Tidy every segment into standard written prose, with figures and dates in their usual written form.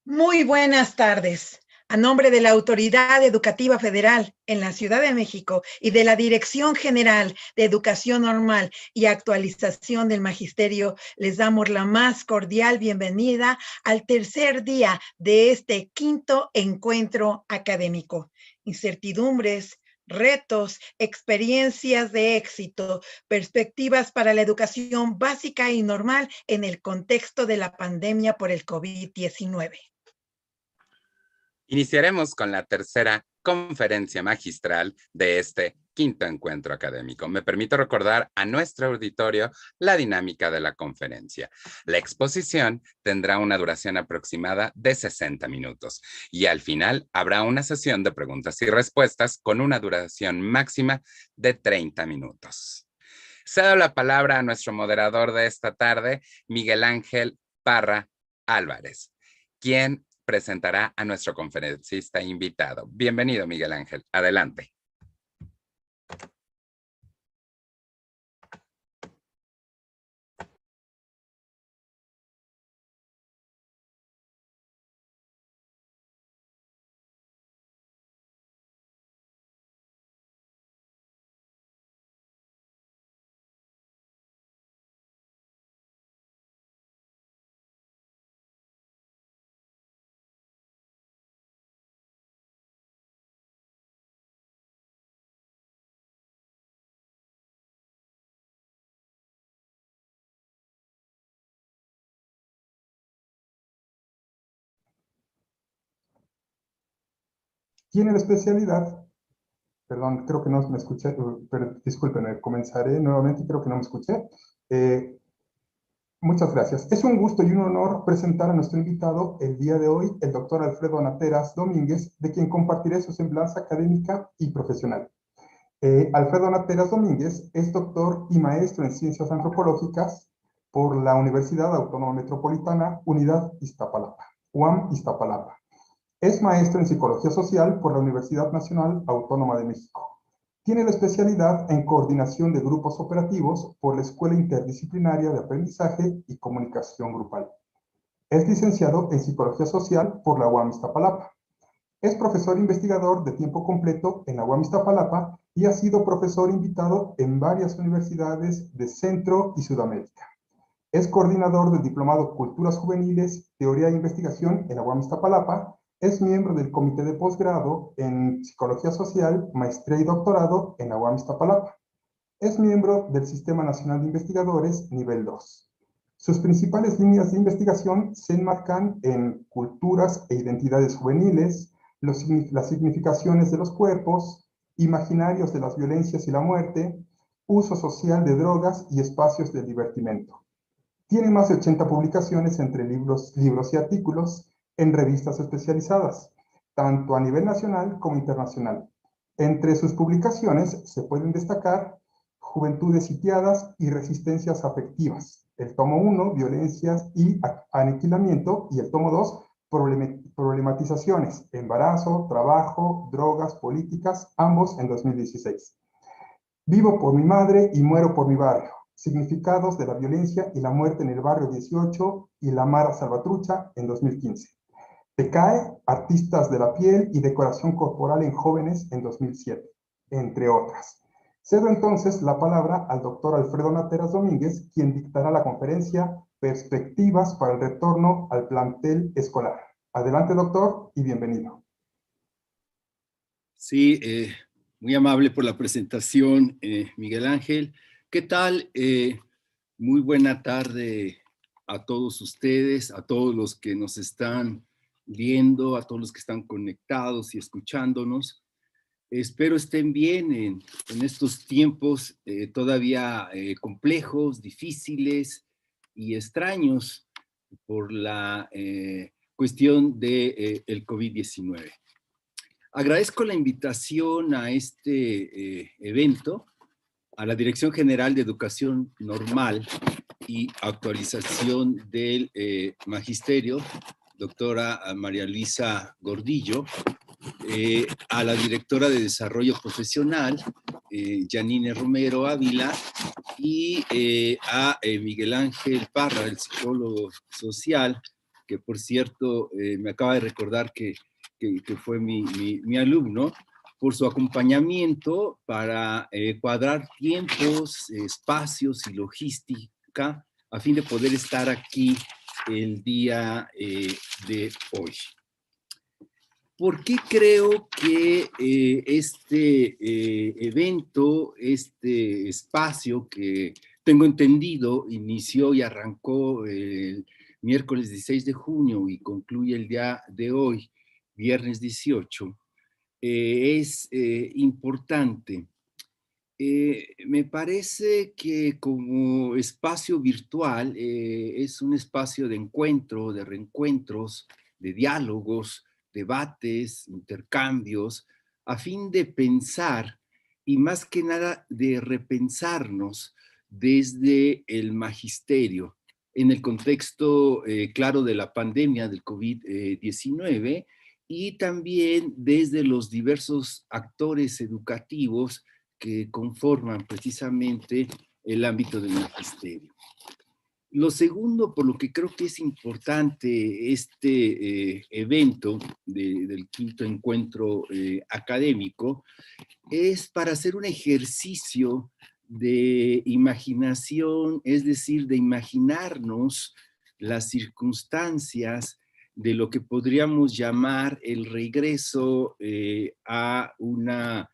Muy buenas tardes. A nombre de la Autoridad Educativa Federal en la Ciudad de México y de la Dirección General de Educación Normal y Actualización del Magisterio, les damos la más cordial bienvenida al tercer día de este quinto encuentro académico. Incertidumbres, retos, experiencias de éxito, perspectivas para la educación básica y normal en el contexto de la pandemia por el COVID-19. Iniciaremos con la tercera conferencia magistral de este quinto encuentro académico. Me permito recordar a nuestro auditorio la dinámica de la conferencia. La exposición tendrá una duración aproximada de 60 minutos y al final habrá una sesión de preguntas y respuestas con una duración máxima de 30 minutos. Cedo la palabra a nuestro moderador de esta tarde, Miguel Ángel Parra Álvarez, quien presentará a nuestro conferencista invitado. Bienvenido, Miguel Ángel. Adelante. Tiene la especialidad, perdón, creo que no me escuché, pero discúlpenme, comenzaré nuevamente, creo que no me escuché. Muchas gracias. Es un gusto y un honor presentar a nuestro invitado el día de hoy, el doctor Alfredo Nateras Domínguez, de quien compartiré su semblanza académica y profesional. Alfredo Nateras Domínguez es doctor y maestro en Ciencias Antropológicas por la Universidad Autónoma Metropolitana, Unidad Iztapalapa, UAM Iztapalapa. Es maestro en Psicología Social por la Universidad Nacional Autónoma de México. Tiene la especialidad en Coordinación de Grupos Operativos por la Escuela Interdisciplinaria de Aprendizaje y Comunicación Grupal. Es licenciado en Psicología Social por la UAM Iztapalapa. Es profesor investigador de tiempo completo en la UAM Iztapalapa y ha sido profesor invitado en varias universidades de Centro y Sudamérica. Es coordinador del Diplomado Culturas Juveniles, Teoría e Investigación en la UAM Iztapalapa. Es miembro del Comité de Posgrado en Psicología Social, Maestría y Doctorado en la UAM Iztapalapa. Es miembro del Sistema Nacional de Investigadores Nivel 2. Sus principales líneas de investigación se enmarcan en culturas e identidades juveniles, las significaciones de los cuerpos, imaginarios de las violencias y la muerte, uso social de drogas y espacios de divertimento. Tiene más de 80 publicaciones entre libros y artículos en revistas especializadas, tanto a nivel nacional como internacional. Entre sus publicaciones se pueden destacar Juventudes sitiadas y resistencias afectivas, el tomo 1, Violencias y aniquilamiento, y el tomo 2, Problematizaciones, embarazo, trabajo, drogas, políticas, ambos en 2016. Vivo por mi madre y muero por mi barrio. Significados de la violencia y la muerte en el barrio 18 y la Mara Salvatrucha en 2015. TECAE, Artistas de la Piel y Decoración Corporal en Jóvenes en 2007, entre otras. Cedo entonces la palabra al doctor Alfredo Nateras Domínguez, quien dictará la conferencia Perspectivas para el retorno al plantel escolar. Adelante, doctor, y bienvenido. Sí, muy amable por la presentación, Miguel Ángel. ¿Qué tal? Muy buena tarde a todos ustedes, a todos los que nos están viendo, a todos los que están conectados y escuchándonos. Espero estén bien en estos tiempos todavía complejos, difíciles y extraños por la cuestión del COVID-19. Agradezco la invitación a este evento, a la Dirección General de Educación Normal y Actualización del Magisterio, doctora María Luisa Gordillo, a la directora de Desarrollo Profesional, Janine Romero Ávila, y a Miguel Ángel Parra, el psicólogo social, que por cierto me acaba de recordar que fue mi alumno, por su acompañamiento para cuadrar tiempos, espacios y logística a fin de poder estar aquí el día de hoy. ¿Por qué creo que este evento, este espacio que tengo entendido inició y arrancó el miércoles 16 de junio y concluye el día de hoy, viernes 18, es importante? Me parece que como espacio virtual es un espacio de encuentro, de reencuentros, de diálogos, debates, intercambios, a fin de pensar y más que nada de repensarnos desde el magisterio en el contexto claro de la pandemia del COVID-19 y también desde los diversos actores educativos que conforman precisamente el ámbito del magisterio. Lo segundo, por lo que creo que es importante este evento del quinto encuentro académico, es para hacer un ejercicio de imaginación, es decir, de imaginarnos las circunstancias de lo que podríamos llamar el regreso a una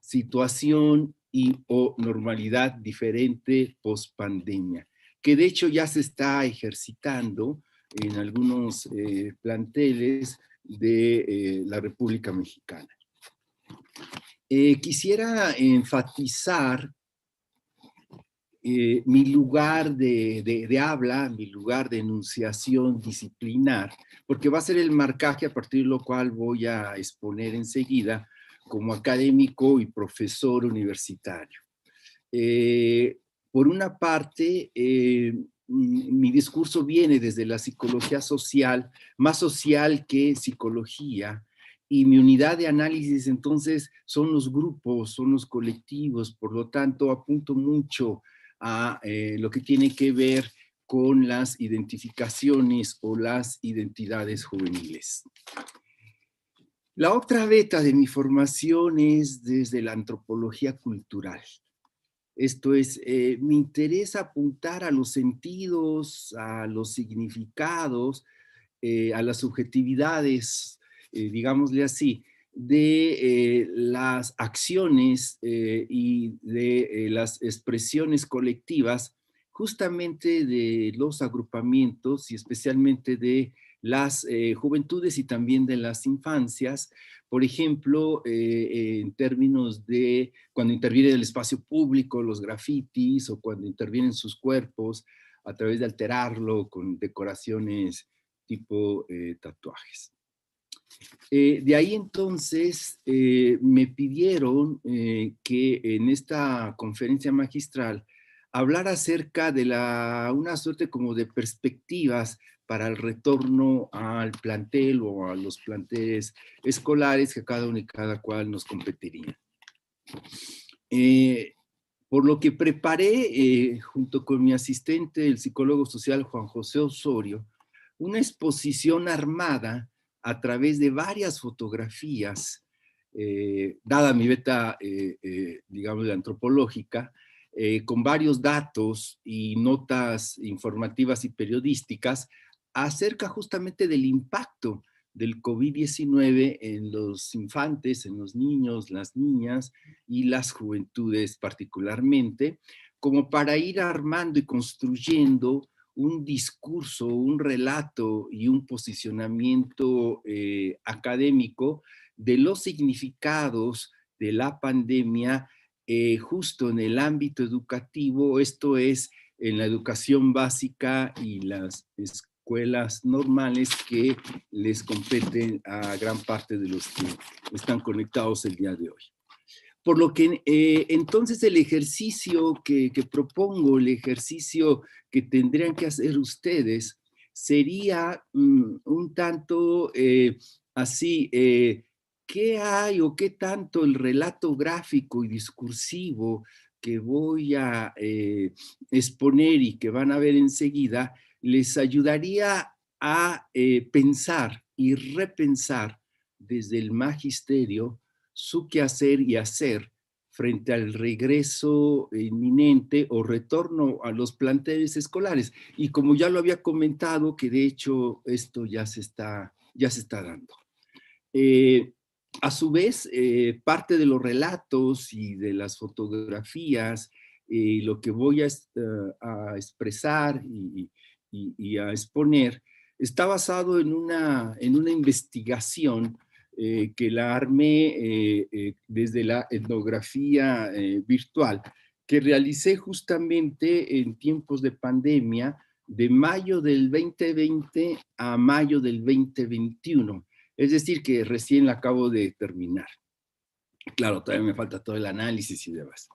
situación y o normalidad diferente post pandemia, que de hecho ya se está ejercitando en algunos planteles de la República Mexicana. Quisiera enfatizar mi lugar de habla, mi lugar de enunciación disciplinar, porque va a ser el marcaje a partir de lo cual voy a exponer enseguida como académico y profesor universitario. Por una parte, mi discurso viene desde la psicología social, más social que psicología, y mi unidad de análisis entonces son los grupos, son los colectivos, por lo tanto apunto mucho a lo que tiene que ver con las identificaciones o las identidades juveniles. La otra beta de mi formación es desde la antropología cultural. Esto es, me interesa apuntar a los sentidos, a los significados, a las subjetividades, digámosle así, de las acciones y de las expresiones colectivas, justamente de los agrupamientos y especialmente de las juventudes y también de las infancias, por ejemplo, en términos de cuando interviene el espacio público, los grafitis, o cuando intervienen sus cuerpos a través de alterarlo con decoraciones tipo tatuajes. De ahí entonces me pidieron que en esta conferencia magistral hablar acerca de una suerte como de perspectivas para el retorno al plantel o a los planteles escolares que cada uno y cada cual nos competiría. Por lo que preparé, junto con mi asistente, el psicólogo social Juan José Osorio, una exposición armada a través de varias fotografías, dada mi beta, digamos, antropológica, con varios datos y notas informativas y periodísticas acerca justamente del impacto del COVID-19 en los infantes, en los niños, las niñas y las juventudes particularmente, como para ir armando y construyendo un discurso, un relato y un posicionamiento académico de los significados de la pandemia justo en el ámbito educativo, esto es, en la educación básica y las escuelas normales que les competen a gran parte de los que están conectados el día de hoy. Por lo que entonces el ejercicio que propongo, el ejercicio que tendrían que hacer ustedes, sería un tanto así, ¿qué hay o qué tanto el relato gráfico y discursivo que voy a exponer y que van a ver enseguida les ayudaría a pensar y repensar desde el magisterio su quehacer y hacer frente al regreso inminente o retorno a los planteles escolares. Y como ya lo había comentado, que de hecho esto ya se está dando. A su vez, parte de los relatos y de las fotografías, lo que voy a expresar y a exponer, está basado en una investigación que la armé desde la etnografía virtual, que realicé justamente en tiempos de pandemia, de mayo del 2020 a mayo del 2021. Es decir, que recién la acabo de terminar. Claro, todavía me falta todo el análisis y demás.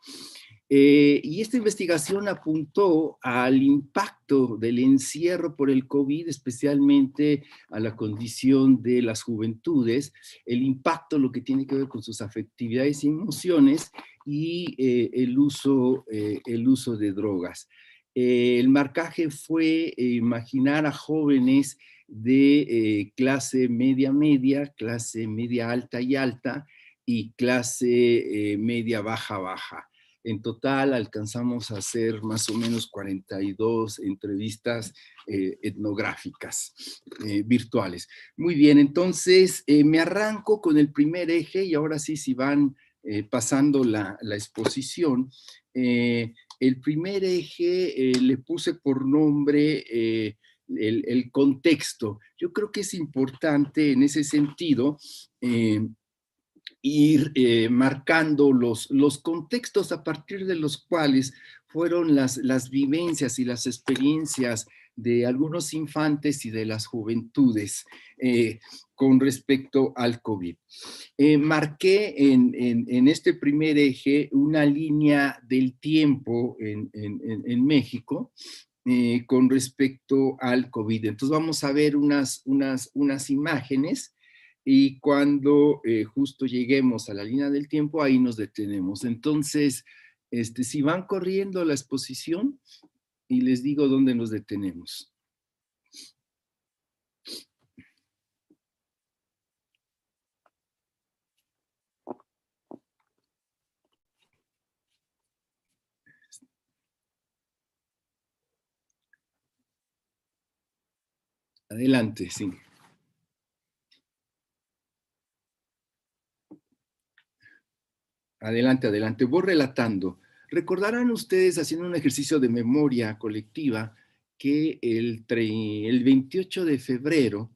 Y esta investigación apuntó al impacto del encierro por el COVID, especialmente a la condición de las juventudes, el impacto, lo que tiene que ver con sus afectividades y emociones, y el uso de drogas. El marcaje fue imaginar a jóvenes de clase media media, clase media alta y alta, y clase media baja baja. En total alcanzamos a hacer más o menos 42 entrevistas etnográficas virtuales. Muy bien, entonces me arranco con el primer eje y ahora sí, si van pasando la exposición. El primer eje le puse por nombre el contexto. Yo creo que es importante en ese sentido ir marcando los contextos a partir de los cuales fueron las vivencias y las experiencias de algunos infantes y de las juventudes con respecto al COVID. Marqué en este primer eje una línea del tiempo en México con respecto al COVID. Entonces vamos a ver unas imágenes y cuando justo lleguemos a la línea del tiempo, ahí nos detenemos. Entonces, si van corriendo la exposición y les digo dónde nos detenemos. Adelante, sí. Adelante, adelante. Voy relatando. Recordarán ustedes, haciendo un ejercicio de memoria colectiva, que el 28 de febrero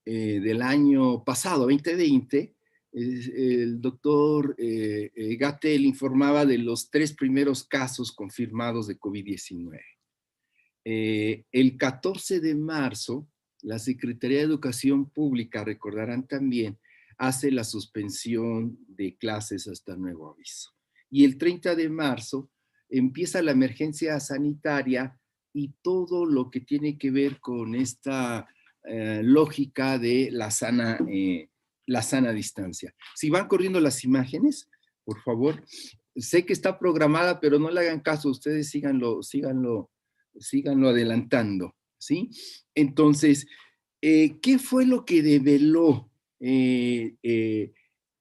del año pasado, 2020, el doctor Gatell informaba de los 3 primeros casos confirmados de COVID-19. El 14 de marzo, la Secretaría de Educación Pública, recordarán también, hace la suspensión de clases hasta nuevo aviso. Y el 30 de marzo empieza la emergencia sanitaria y todo lo que tiene que ver con esta lógica de la sana distancia. Si van corriendo las imágenes, por favor. Sé que está programada, pero no le hagan caso, ustedes síganlo adelantando, ¿sí? Entonces, ¿qué fue lo que develó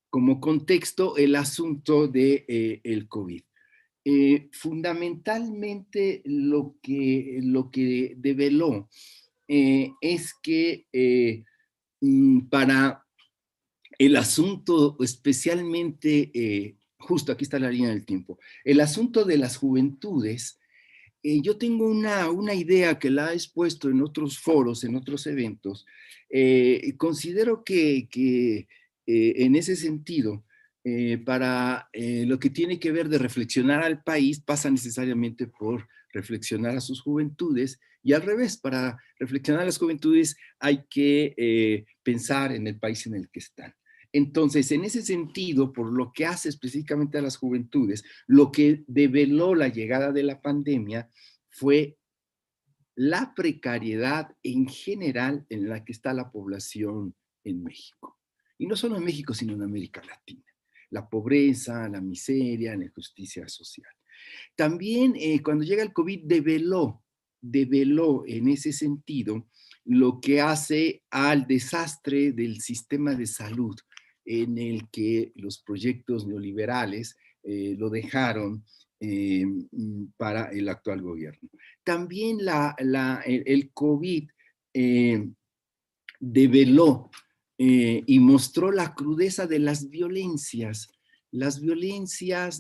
como contexto el asunto del COVID? Fundamentalmente lo que develó es que para el asunto especialmente, justo aquí está la línea del tiempo, el asunto de las juventudes, yo tengo una idea que la he expuesto en otros foros, en otros eventos. Considero que en ese sentido, para lo que tiene que ver de reflexionar al país, pasa necesariamente por reflexionar a sus juventudes, y al revés, para reflexionar a las juventudes hay que pensar en el país en el que están. Entonces, en ese sentido, por lo que hace específicamente a las juventudes, lo que develó la llegada de la pandemia fue la precariedad en general en la que está la población en México. Y no solo en México, sino en América Latina. La pobreza, la miseria, la injusticia social. También cuando llega el COVID develó en ese sentido lo que hace al desastre del sistema de salud en el que los proyectos neoliberales lo dejaron para el actual gobierno. También el COVID develó y mostró la crudeza de las violencias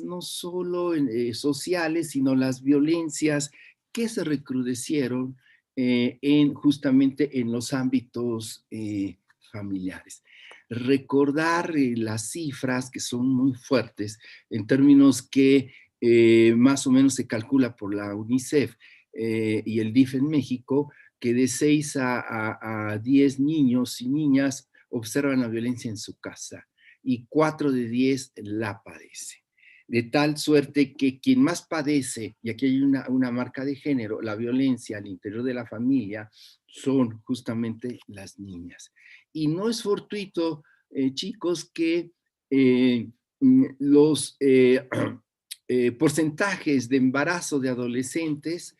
no solo sociales, sino las violencias que se recrudecieron justamente en los ámbitos familiares. Recordar las cifras que son muy fuertes en términos que más o menos se calcula por la UNICEF y el DIF en México, que de 6 a 10 niños y niñas observan la violencia en su casa y 4 de 10 la padece. De tal suerte que quien más padece, y aquí hay una marca de género, la violencia al interior de la familia, son justamente las niñas. Y no es fortuito, chicos, que los porcentajes de embarazo de adolescentes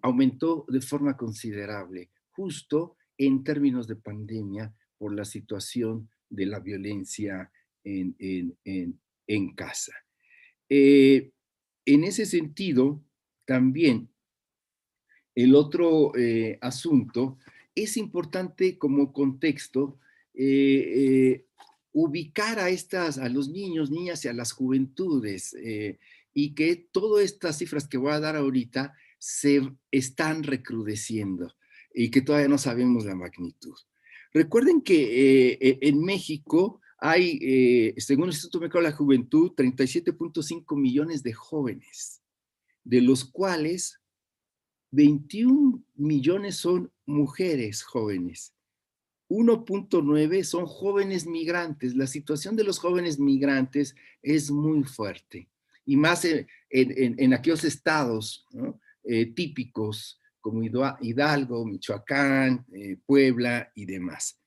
aumentó de forma considerable, justo en términos de pandemia por la situación de la violencia en casa. En ese sentido, también el otro asunto es importante como contexto ubicar a los niños, niñas y a las juventudes y que todas estas cifras que voy a dar ahorita se están recrudeciendo y que todavía no sabemos la magnitud. Recuerden que en México hay, según el Instituto Mexicano de la Juventud, 37.5 millones de jóvenes, de los cuales 21 millones son mujeres jóvenes. 1.9 son jóvenes migrantes. La situación de los jóvenes migrantes es muy fuerte. Y más en aquellos estados, ¿no? Típicos como Hidalgo, Michoacán, Puebla y demás.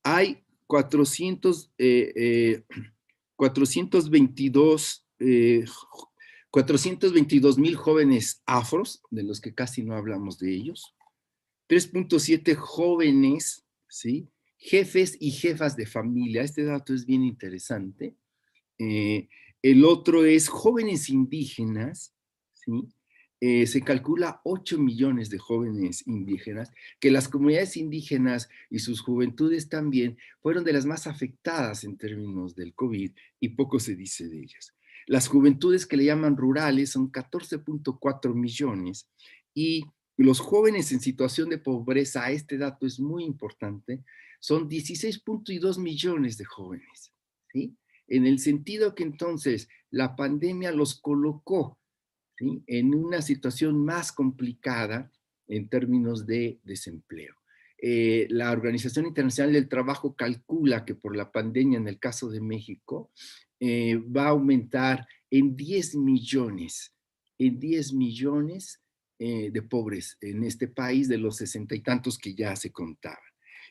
Hay 422,000 jóvenes afros, de los que casi no hablamos de ellos. 3.7 jóvenes, ¿sí? Jefes y jefas de familia. Este dato es bien interesante. El otro es jóvenes indígenas, ¿sí? Se calcula 8 millones de jóvenes indígenas, que las comunidades indígenas y sus juventudes también fueron de las más afectadas en términos del COVID y poco se dice de ellas. Las juventudes que le llaman rurales son 14.4 millones y los jóvenes en situación de pobreza, este dato es muy importante, son 16.2 millones de jóvenes, ¿sí? En el sentido que entonces la pandemia los colocó, ¿sí?, en una situación más complicada en términos de desempleo. La Organización Internacional del Trabajo calcula que por la pandemia, en el caso de México, va a aumentar en 10 millones de pobres en este país de los 60 y tantos que ya se contaban.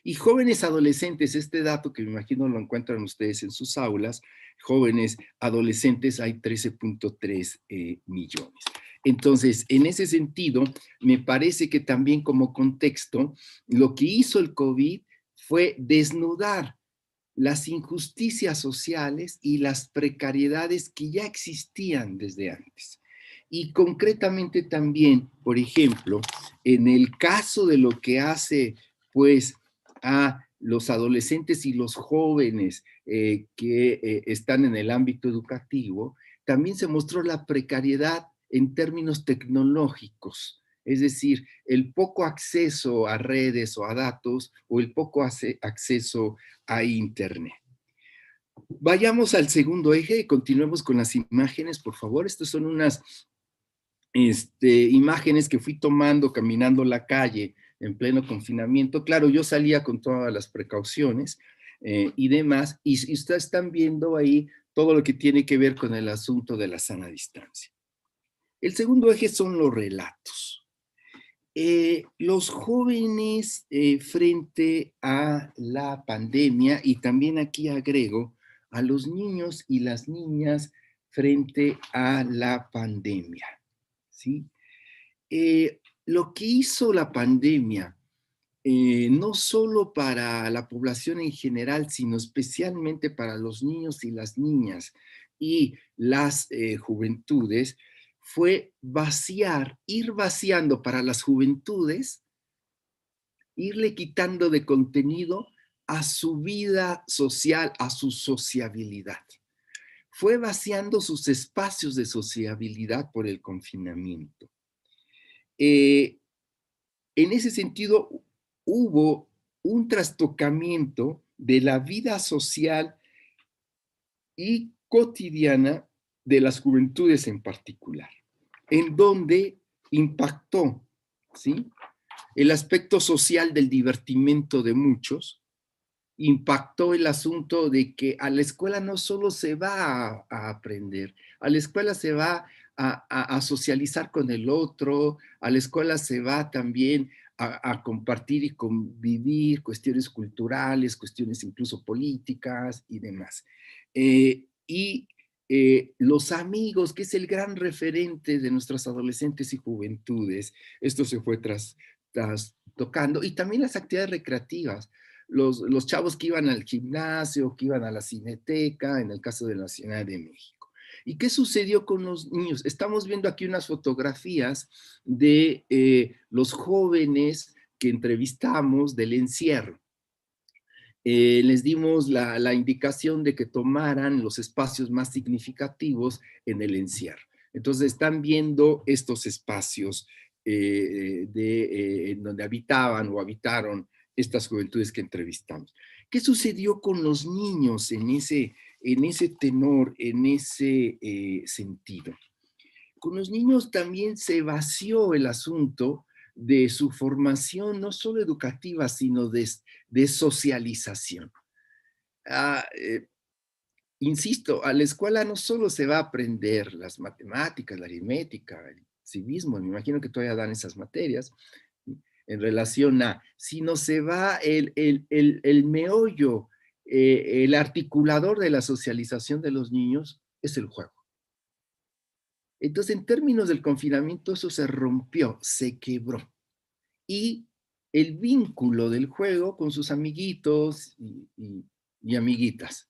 Y jóvenes adolescentes, este dato que me imagino lo encuentran ustedes en sus aulas, jóvenes adolescentes hay 13.3 millones. Entonces, en ese sentido, me parece que también como contexto, lo que hizo el COVID fue desnudar las injusticias sociales y las precariedades que ya existían desde antes. Y concretamente también, por ejemplo, en el caso de lo que hace, pues, a los adolescentes y los jóvenes que están en el ámbito educativo, también se mostró la precariedad en términos tecnológicos, es decir, el poco acceso a redes o a datos o el poco acceso a Internet. Vayamos al segundo eje y continuemos con las imágenes, por favor. Estas son unas imágenes que fui tomando caminando la calle en pleno confinamiento. Claro, yo salía con todas las precauciones y demás, y ustedes están viendo ahí todo lo que tiene que ver con el asunto de la sana distancia. El segundo eje son los relatos. Los jóvenes frente a la pandemia, y también aquí agrego a los niños y las niñas frente a la pandemia, ¿sí? lo que hizo la pandemia, no solo para la población en general, sino especialmente para los niños y las niñas y las juventudes, fue ir vaciando para las juventudes, irle quitando de contenido a su vida social, a su sociabilidad. Fue vaciando sus espacios de sociabilidad por el confinamiento. En ese sentido, hubo un trastocamiento de la vida social y cotidiana de las juventudes en particular, en donde impactó, ¿sí?, el aspecto social del divertimento de muchos, impactó el asunto de que a la escuela no solo se va a aprender, a la escuela se va a socializar con el otro, a la escuela se va también a compartir y convivir cuestiones culturales, cuestiones incluso políticas y demás. Los amigos, que es el gran referente de nuestras adolescentes y juventudes, esto se fue tocando, y también las actividades recreativas. Los chavos que iban al gimnasio, que iban a la cineteca, en el caso de la Ciudad de México. ¿Y qué sucedió con los niños? Estamos viendo aquí unas fotografías de los jóvenes que entrevistamos del encierro. Les dimos la indicación de que tomaran los espacios más significativos en el encierro. Entonces están viendo estos espacios en donde habitaban o habitaron estas juventudes que entrevistamos. ¿Qué sucedió con los niños en ese tenor, en ese sentido? Con los niños también se vació el asunto de su formación, no solo educativa, sino de socialización. Insisto, a la escuela no solo se va a aprender las matemáticas, la aritmética, el civismo, me imagino que todavía dan esas materias en relación a, sino se va el meollo, el articulador de la socialización de los niños es el juego. Entonces, en términos del confinamiento, eso se rompió, se quebró. Y el vínculo del juego con sus amiguitos y amiguitas.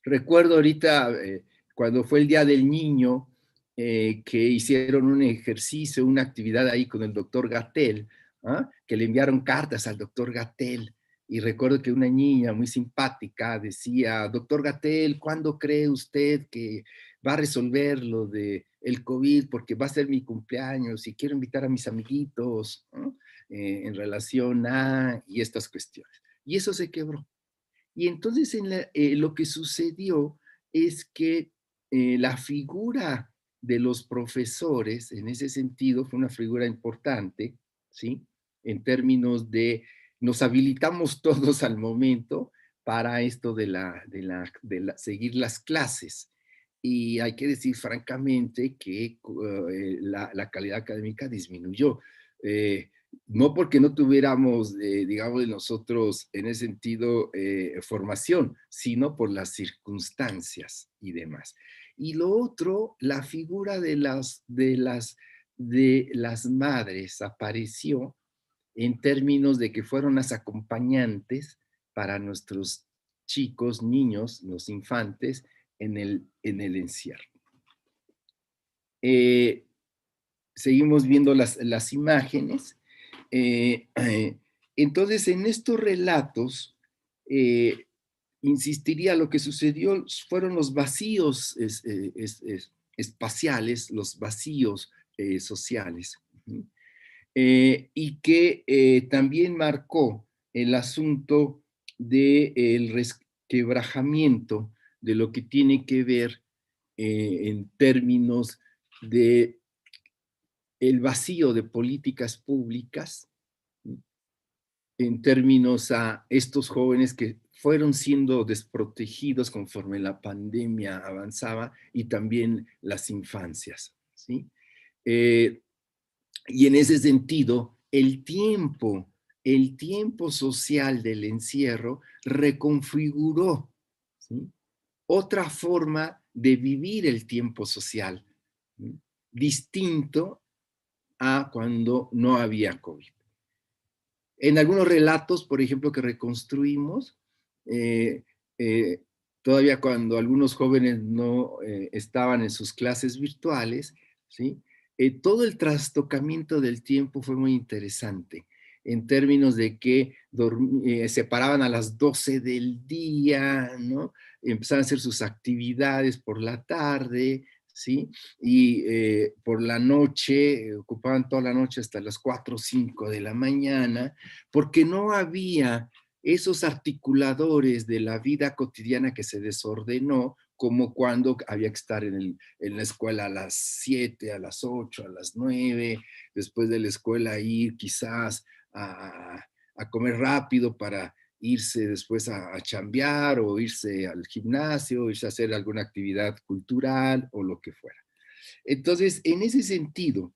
Recuerdo ahorita, cuando fue el Día del Niño, que hicieron un ejercicio, una actividad ahí con el doctor Gatell, que le enviaron cartas al doctor Gatell. Y recuerdo que una niña muy simpática decía, doctor Gatell, ¿cuándo cree usted que va a resolver lo del COVID? Porque va a ser mi cumpleaños y quiero invitar a mis amiguitos, ¿no? En relación a y estas cuestiones. Y eso se quebró. Y entonces lo que sucedió es que la figura de los profesores, en ese sentido, fue una figura importante, ¿sí? En términos de nos habilitamos todos al momento para esto de seguir las clases. Y hay que decir francamente que la calidad académica disminuyó. No porque no tuviéramos, digamos, nosotros en ese sentido formación, sino por las circunstancias y demás. Y lo otro, la figura de las madres apareció en términos de que fueron las acompañantes para nuestros chicos, niños, los infantes, en el encierro. Seguimos viendo las imágenes. Entonces, en estos relatos, insistiría, lo que sucedió fueron los vacíos espaciales, los vacíos sociales, y que también marcó el asunto del resquebrajamiento de lo que tiene que ver en términos de el vacío de políticas públicas, en términos a estos jóvenes que fueron siendo desprotegidos conforme la pandemia avanzaba y también las infancias, ¿sí? Y en ese sentido, el tiempo social del encierro reconfiguró, ¿sí?, otra forma de vivir el tiempo social, ¿sí?, distinto a cuando no había COVID. En algunos relatos, por ejemplo, que reconstruimos, todavía cuando algunos jóvenes no estaban en sus clases virtuales, ¿sí? Todo el trastocamiento del tiempo fue muy interesante, en términos de que se paraban a las 12 del día, ¿no? Empezaban a hacer sus actividades por la tarde, ¿sí? Y por la noche, ocupaban toda la noche hasta las 4 o 5 de la mañana, porque no había esos articuladores de la vida cotidiana que se desordenó, como cuando había que estar en la escuela a las 7, a las 8, a las 9, después de la escuela ir quizás a comer rápido para irse después a chambear o irse al gimnasio, irse a hacer alguna actividad cultural o lo que fuera. Entonces, en ese sentido,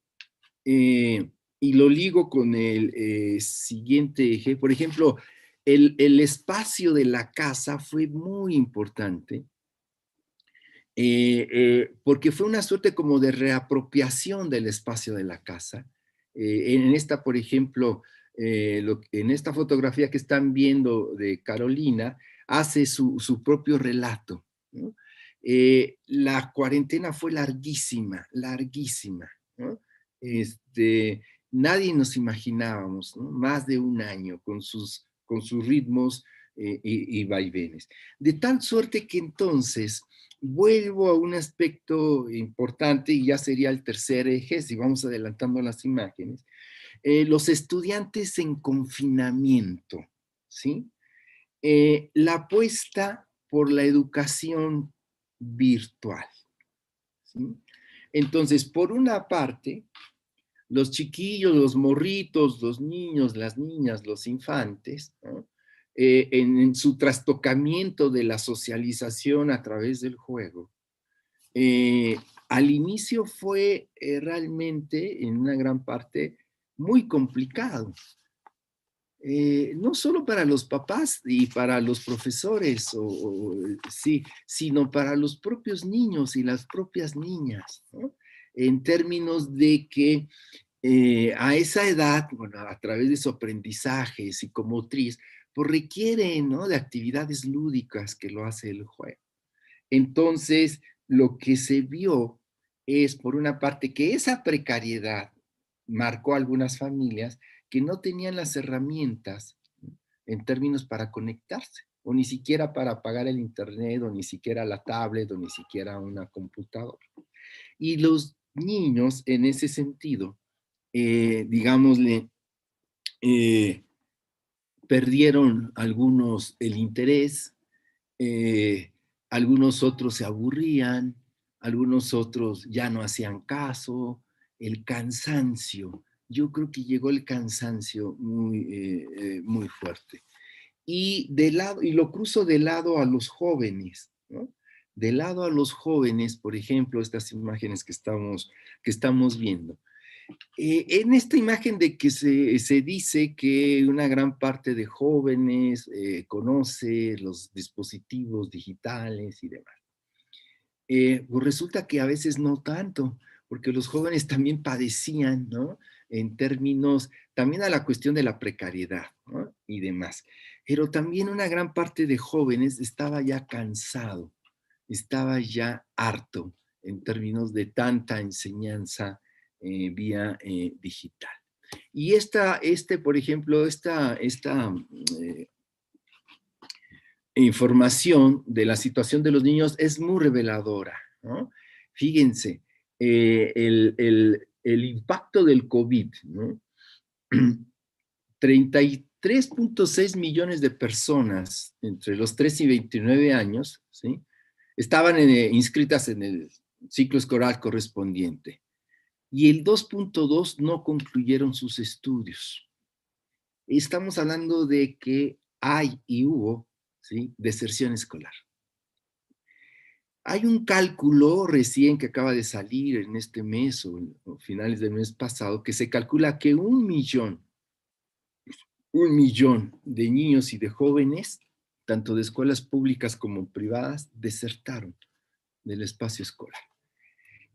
y lo ligo con el siguiente eje, por ejemplo, el espacio de la casa fue muy importante, porque fue una suerte como de reapropiación del espacio de la casa. En esta, por ejemplo, en esta fotografía que están viendo de Carolina, hace su propio relato, ¿no? La cuarentena fue larguísima, larguísima, ¿no? Nadie nos imaginábamos, ¿no? Más de un año con sus ritmos y vaivenes. De tal suerte que entonces vuelvo a un aspecto importante y ya sería el tercer eje, si vamos adelantando las imágenes, los estudiantes en confinamiento, ¿sí? La apuesta por la educación virtual, ¿sí? Entonces, por una parte, los chiquillos, los morritos, los niños, las niñas, los infantes, ¿no? En su trastocamiento de la socialización a través del juego, al inicio fue realmente, en una gran parte, muy complicado. No solo para los papás y para los profesores, sí, sino para los propios niños y las propias niñas, ¿no? En términos de que a esa edad, bueno, a través de su aprendizaje psicomotriz, pues requiere, ¿no? De actividades lúdicas que lo hace el juego. Entonces, lo que se vio es, por una parte, que esa precariedad marcó a algunas familias que no tenían las herramientas, ¿no? En términos para conectarse, o ni siquiera para pagar el internet, o ni siquiera la tablet, o ni siquiera una computadora. Y los niños, en ese sentido, digámosle, perdieron algunos el interés, algunos otros se aburrían, algunos otros ya no hacían caso, el cansancio. Yo creo que llegó el cansancio muy fuerte. Y lo cruzo de lado a los jóvenes, ¿no? De lado a los jóvenes, por ejemplo, estas imágenes que estamos viendo. En esta imagen de que se dice que una gran parte de jóvenes conoce los dispositivos digitales y demás. Pues resulta que a veces no tanto, porque los jóvenes también padecían, ¿no? En términos, también a la cuestión de la precariedad, ¿no? Y demás. Pero también una gran parte de jóvenes estaba ya cansado, estaba ya harto en términos de tanta enseñanza vía digital. Y por ejemplo, esta información de la situación de los niños es muy reveladora, ¿no? Fíjense, el impacto del COVID, ¿no? 33.6 millones de personas entre los 3 y 29 años, ¿sí? Estaban inscritas en el ciclo escolar correspondiente. Y el 2.2 no concluyeron sus estudios. Estamos hablando de que hay y hubo, ¿sí?, deserción escolar. Hay un cálculo recién que acaba de salir en este mes o finales del mes pasado, que se calcula que 1 millón de niños y de jóvenes, tanto de escuelas públicas como privadas, desertaron del espacio escolar.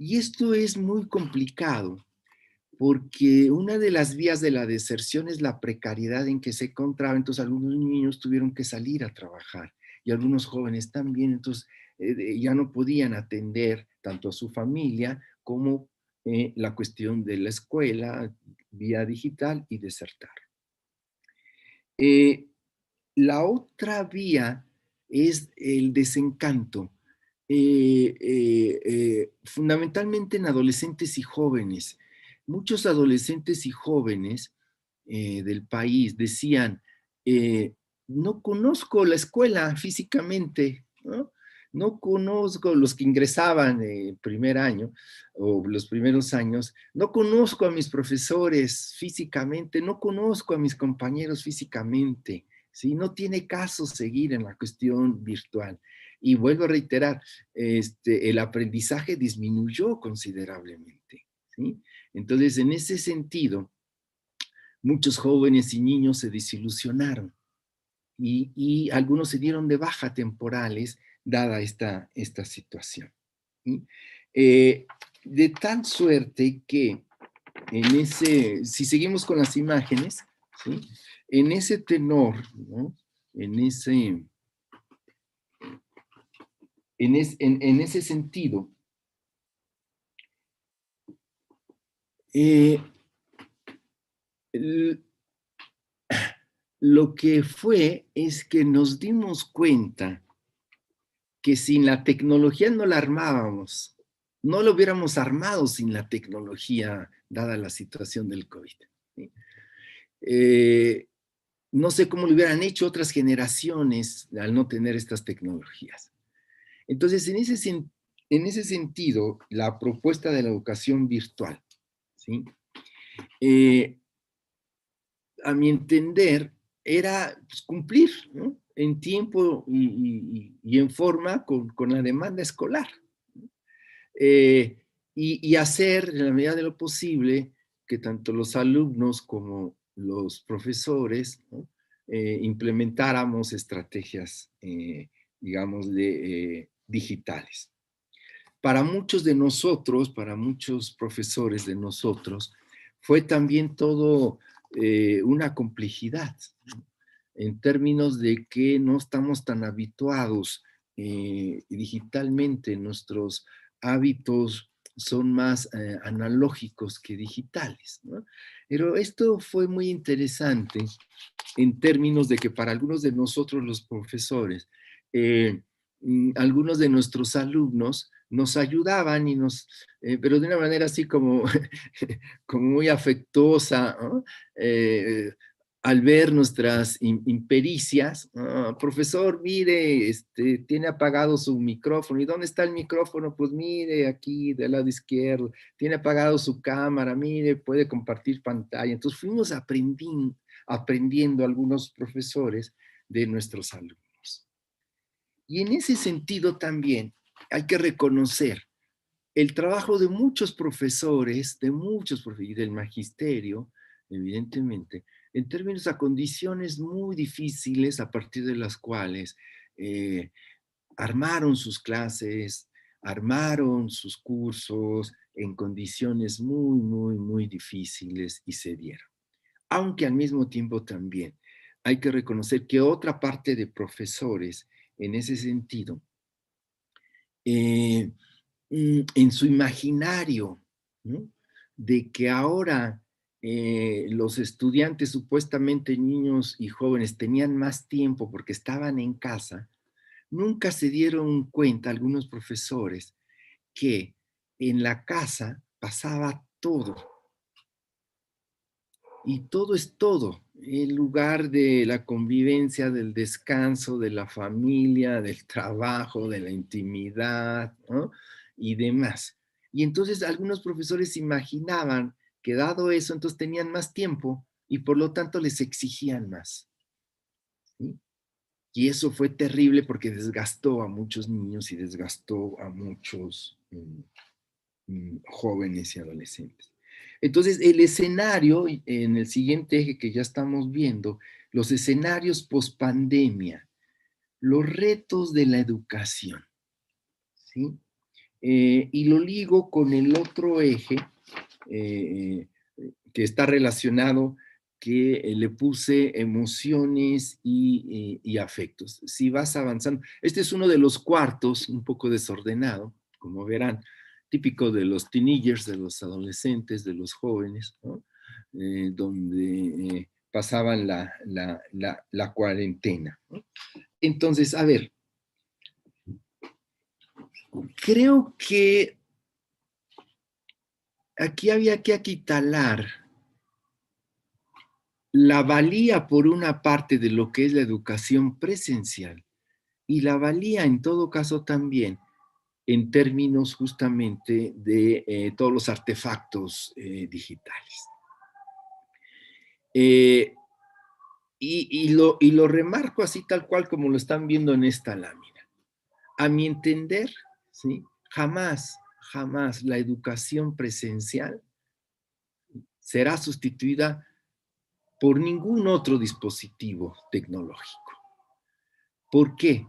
Y esto es muy complicado porque una de las vías de la deserción es la precariedad en que se encontraba. Entonces algunos niños tuvieron que salir a trabajar y algunos jóvenes también. Entonces ya no podían atender tanto a su familia como la cuestión de la escuela, vía digital, y desertar. La otra vía es el desencanto, fundamentalmente en adolescentes y jóvenes. Muchos adolescentes y jóvenes del país decían, no conozco la escuela físicamente, ¿no? No conozco los que ingresaban el primer año o los primeros años, no conozco a mis profesores físicamente, no conozco a mis compañeros físicamente, ¿sí? No tiene caso seguir en la cuestión virtual. Y vuelvo a reiterar, el aprendizaje disminuyó considerablemente, ¿sí? Entonces, en ese sentido, muchos jóvenes y niños se desilusionaron y algunos se dieron de baja temporales dada esta situación, ¿sí? De tal suerte que si seguimos con las imágenes, ¿sí? En ese tenor, ¿no? En ese sentido, lo que fue es que nos dimos cuenta que sin la tecnología no la armábamos, no lo hubiéramos armado sin la tecnología, dada la situación del COVID, ¿sí? No sé cómo lo hubieran hecho otras generaciones al no tener estas tecnologías. Entonces, en ese sentido, la propuesta de la educación virtual, ¿sí? A mi entender, era pues, cumplir, ¿no? En tiempo y en forma con la demanda escolar. Y hacer, en la medida de lo posible, que tanto los alumnos como los profesores, ¿no? Implementáramos estrategias, digamos, digitales. Para muchos de nosotros, para muchos profesores de nosotros, fue también todo una complejidad, ¿no? En términos de que no estamos tan habituados digitalmente, nuestros hábitos son más analógicos que digitales, ¿no? Pero esto fue muy interesante en términos de que para algunos de nosotros los profesores, algunos de nuestros alumnos nos ayudaban pero de una manera así como, como muy afectuosa, ¿no? Al ver nuestras impericias, profesor, mire, tiene apagado su micrófono. ¿Y dónde está el micrófono? Pues mire, aquí del lado izquierdo. Tiene apagado su cámara, mire, puede compartir pantalla. Entonces fuimos aprendiendo algunos profesores de nuestros alumnos. Y en ese sentido también hay que reconocer el trabajo de muchos profesores, y del magisterio, evidentemente, en términos a condiciones muy difíciles a partir de las cuales armaron sus clases, armaron sus cursos en condiciones muy, muy, muy difíciles y se dieron. Aunque al mismo tiempo también hay que reconocer que otra parte de profesores en ese sentido, en su imaginario, ¿no? De que ahora los estudiantes, supuestamente niños y jóvenes, tenían más tiempo porque estaban en casa, nunca se dieron cuenta algunos profesores que en la casa pasaba todo. Y todo es todo, el lugar de la convivencia, del descanso, de la familia, del trabajo, de la intimidad, ¿no? Y demás. Y entonces algunos profesores imaginaban que dado eso, entonces tenían más tiempo y por lo tanto les exigían más, ¿sí? Y eso fue terrible porque desgastó a muchos niños y desgastó a muchos jóvenes y adolescentes. Entonces, el escenario, en el siguiente eje que ya estamos viendo, los escenarios post-pandemia, los retos de la educación, ¿sí? Y lo ligo con el otro eje, que está relacionado, que le puse emociones y afectos. Si vas avanzando, este es uno de los cuartos, un poco desordenado, como verán, típico de los teenagers, de los adolescentes, de los jóvenes, ¿no? Donde pasaban la cuarentena, ¿no? Entonces, a ver, creo que aquí había que aquilatar la valía por una parte de lo que es la educación presencial y la valía en todo caso también en términos justamente de todos los artefactos digitales. Y lo remarco así tal cual como lo están viendo en esta lámina. A mi entender, ¿sí? Jamás la educación presencial será sustituida por ningún otro dispositivo tecnológico. ¿Por qué?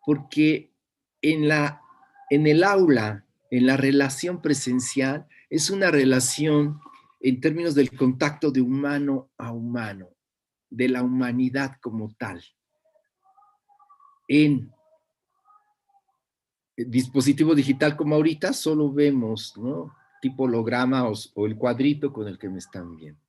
Porque en el aula, en la relación presencial, es una relación en términos del contacto de humano a humano, de la humanidad como tal. En dispositivo digital como ahorita, solo vemos, ¿no?, tipo holograma o el cuadrito con el que me están viendo.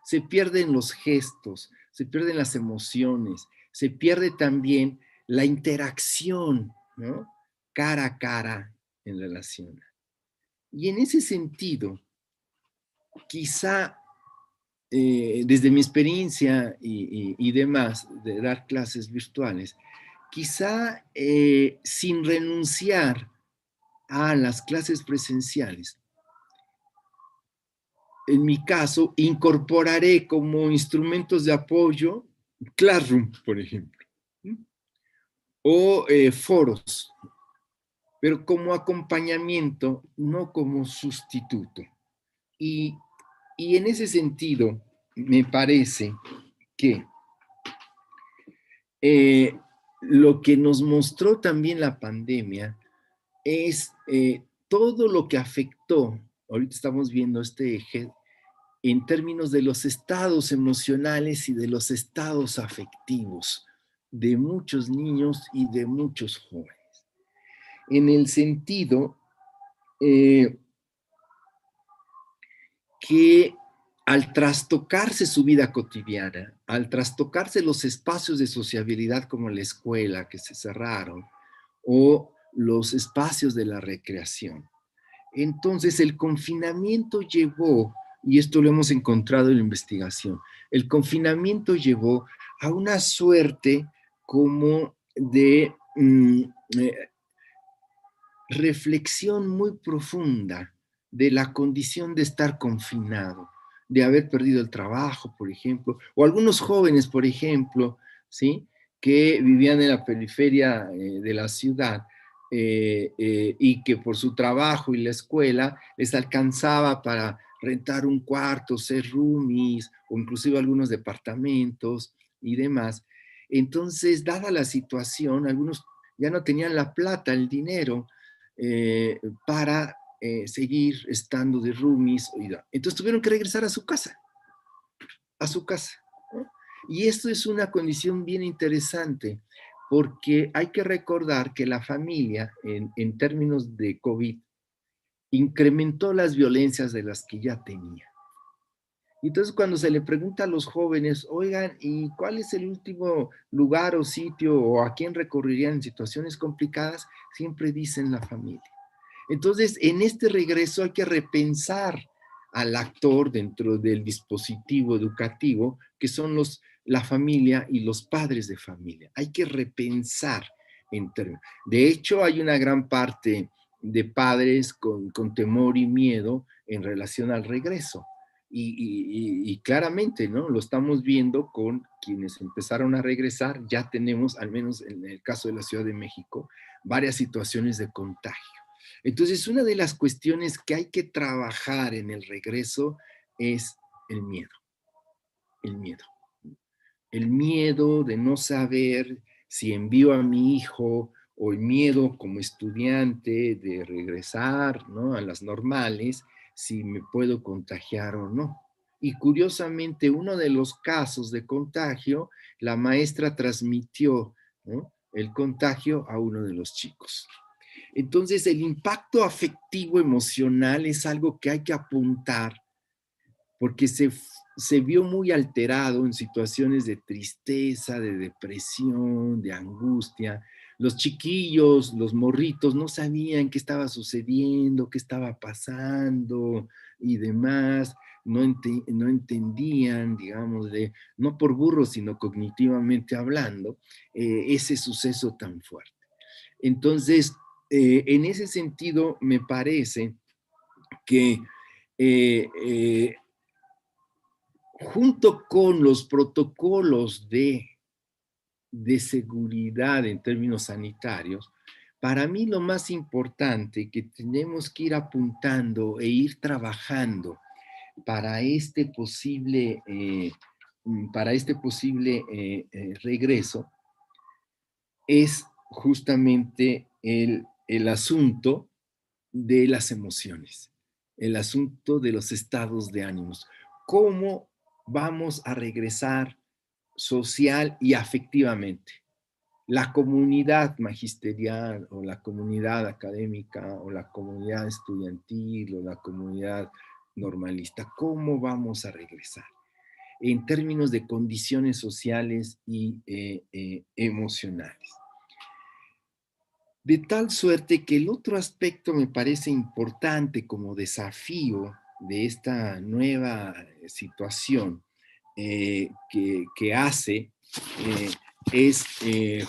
Se pierden los gestos, se pierden las emociones, se pierde también la interacción, ¿no?, cara a cara en relación. Y en ese sentido, quizá desde mi experiencia y demás de dar clases virtuales, quizá sin renunciar a las clases presenciales, en mi caso, incorporaré como instrumentos de apoyo Classroom, por ejemplo, o foros, pero como acompañamiento, no como sustituto. Y en ese sentido, me parece que lo que nos mostró también la pandemia es todo lo que afectó, ahorita estamos viendo este eje, en términos de los estados emocionales y de los estados afectivos de muchos niños y de muchos jóvenes. En el sentido que al trastocarse su vida cotidiana, al trastocarse los espacios de sociabilidad como la escuela que se cerraron o los espacios de la recreación, entonces el confinamiento llevó, y esto lo hemos encontrado en la investigación, el confinamiento llevó a una suerte como de reflexión muy profunda de la condición de estar confinado, de haber perdido el trabajo, por ejemplo, o algunos jóvenes, por ejemplo, ¿sí?, que vivían en la periferia de la ciudad y que por su trabajo y la escuela les alcanzaba para rentar un cuarto, ser roomies o inclusive algunos departamentos y demás. Entonces, dada la situación, algunos ya no tenían la plata, el dinero, para seguir estando de roomies. Entonces tuvieron que regresar a su casa, ¿no? Y esto es una condición bien interesante, porque hay que recordar que la familia, en términos de COVID, incrementó las violencias de las que ya tenía. Entonces, cuando se le pregunta a los jóvenes, oigan, ¿y cuál es el último lugar o sitio o a quién recurrirían en situaciones complicadas? Siempre dicen la familia. Entonces, en este regreso hay que repensar al actor dentro del dispositivo educativo, que son la familia y los padres de familia. Hay que repensar en términos. De hecho, hay una gran parte de padres con temor y miedo en relación al regreso. Y claramente, ¿no?, lo estamos viendo con quienes empezaron a regresar. Ya tenemos, al menos en el caso de la Ciudad de México, varias situaciones de contagio. Entonces, una de las cuestiones que hay que trabajar en el regreso es el miedo. El miedo. El miedo de no saber si envío a mi hijo, o el miedo como estudiante de regresar, ¿no?, a las normales, si me puedo contagiar o no. y curiosamente uno de los casos de contagio, la maestra transmitió, ¿no?, el contagio a uno de los chicos. Entonces, el impacto afectivo emocional es algo que hay que apuntar porque se vio muy alterado en situaciones de tristeza, de depresión, de angustia. Los chiquillos, los morritos, no sabían qué estaba sucediendo, qué estaba pasando y demás. No entendían, digamos, no por burros, sino cognitivamente hablando, ese suceso tan fuerte. Entonces, en ese sentido, me parece que junto con los protocolos de seguridad en términos sanitarios, para mí lo más importante que tenemos que ir apuntando e ir trabajando para este posible, regreso es justamente el asunto de las emociones, el asunto de los estados de ánimos. ¿Cómo vamos a regresar social y afectivamente? La comunidad magisterial o la comunidad académica o la comunidad estudiantil o la comunidad normalista, ¿cómo vamos a regresar? En términos de condiciones sociales y emocionales. De tal suerte que el otro aspecto me parece importante como desafío de esta nueva situación que hace es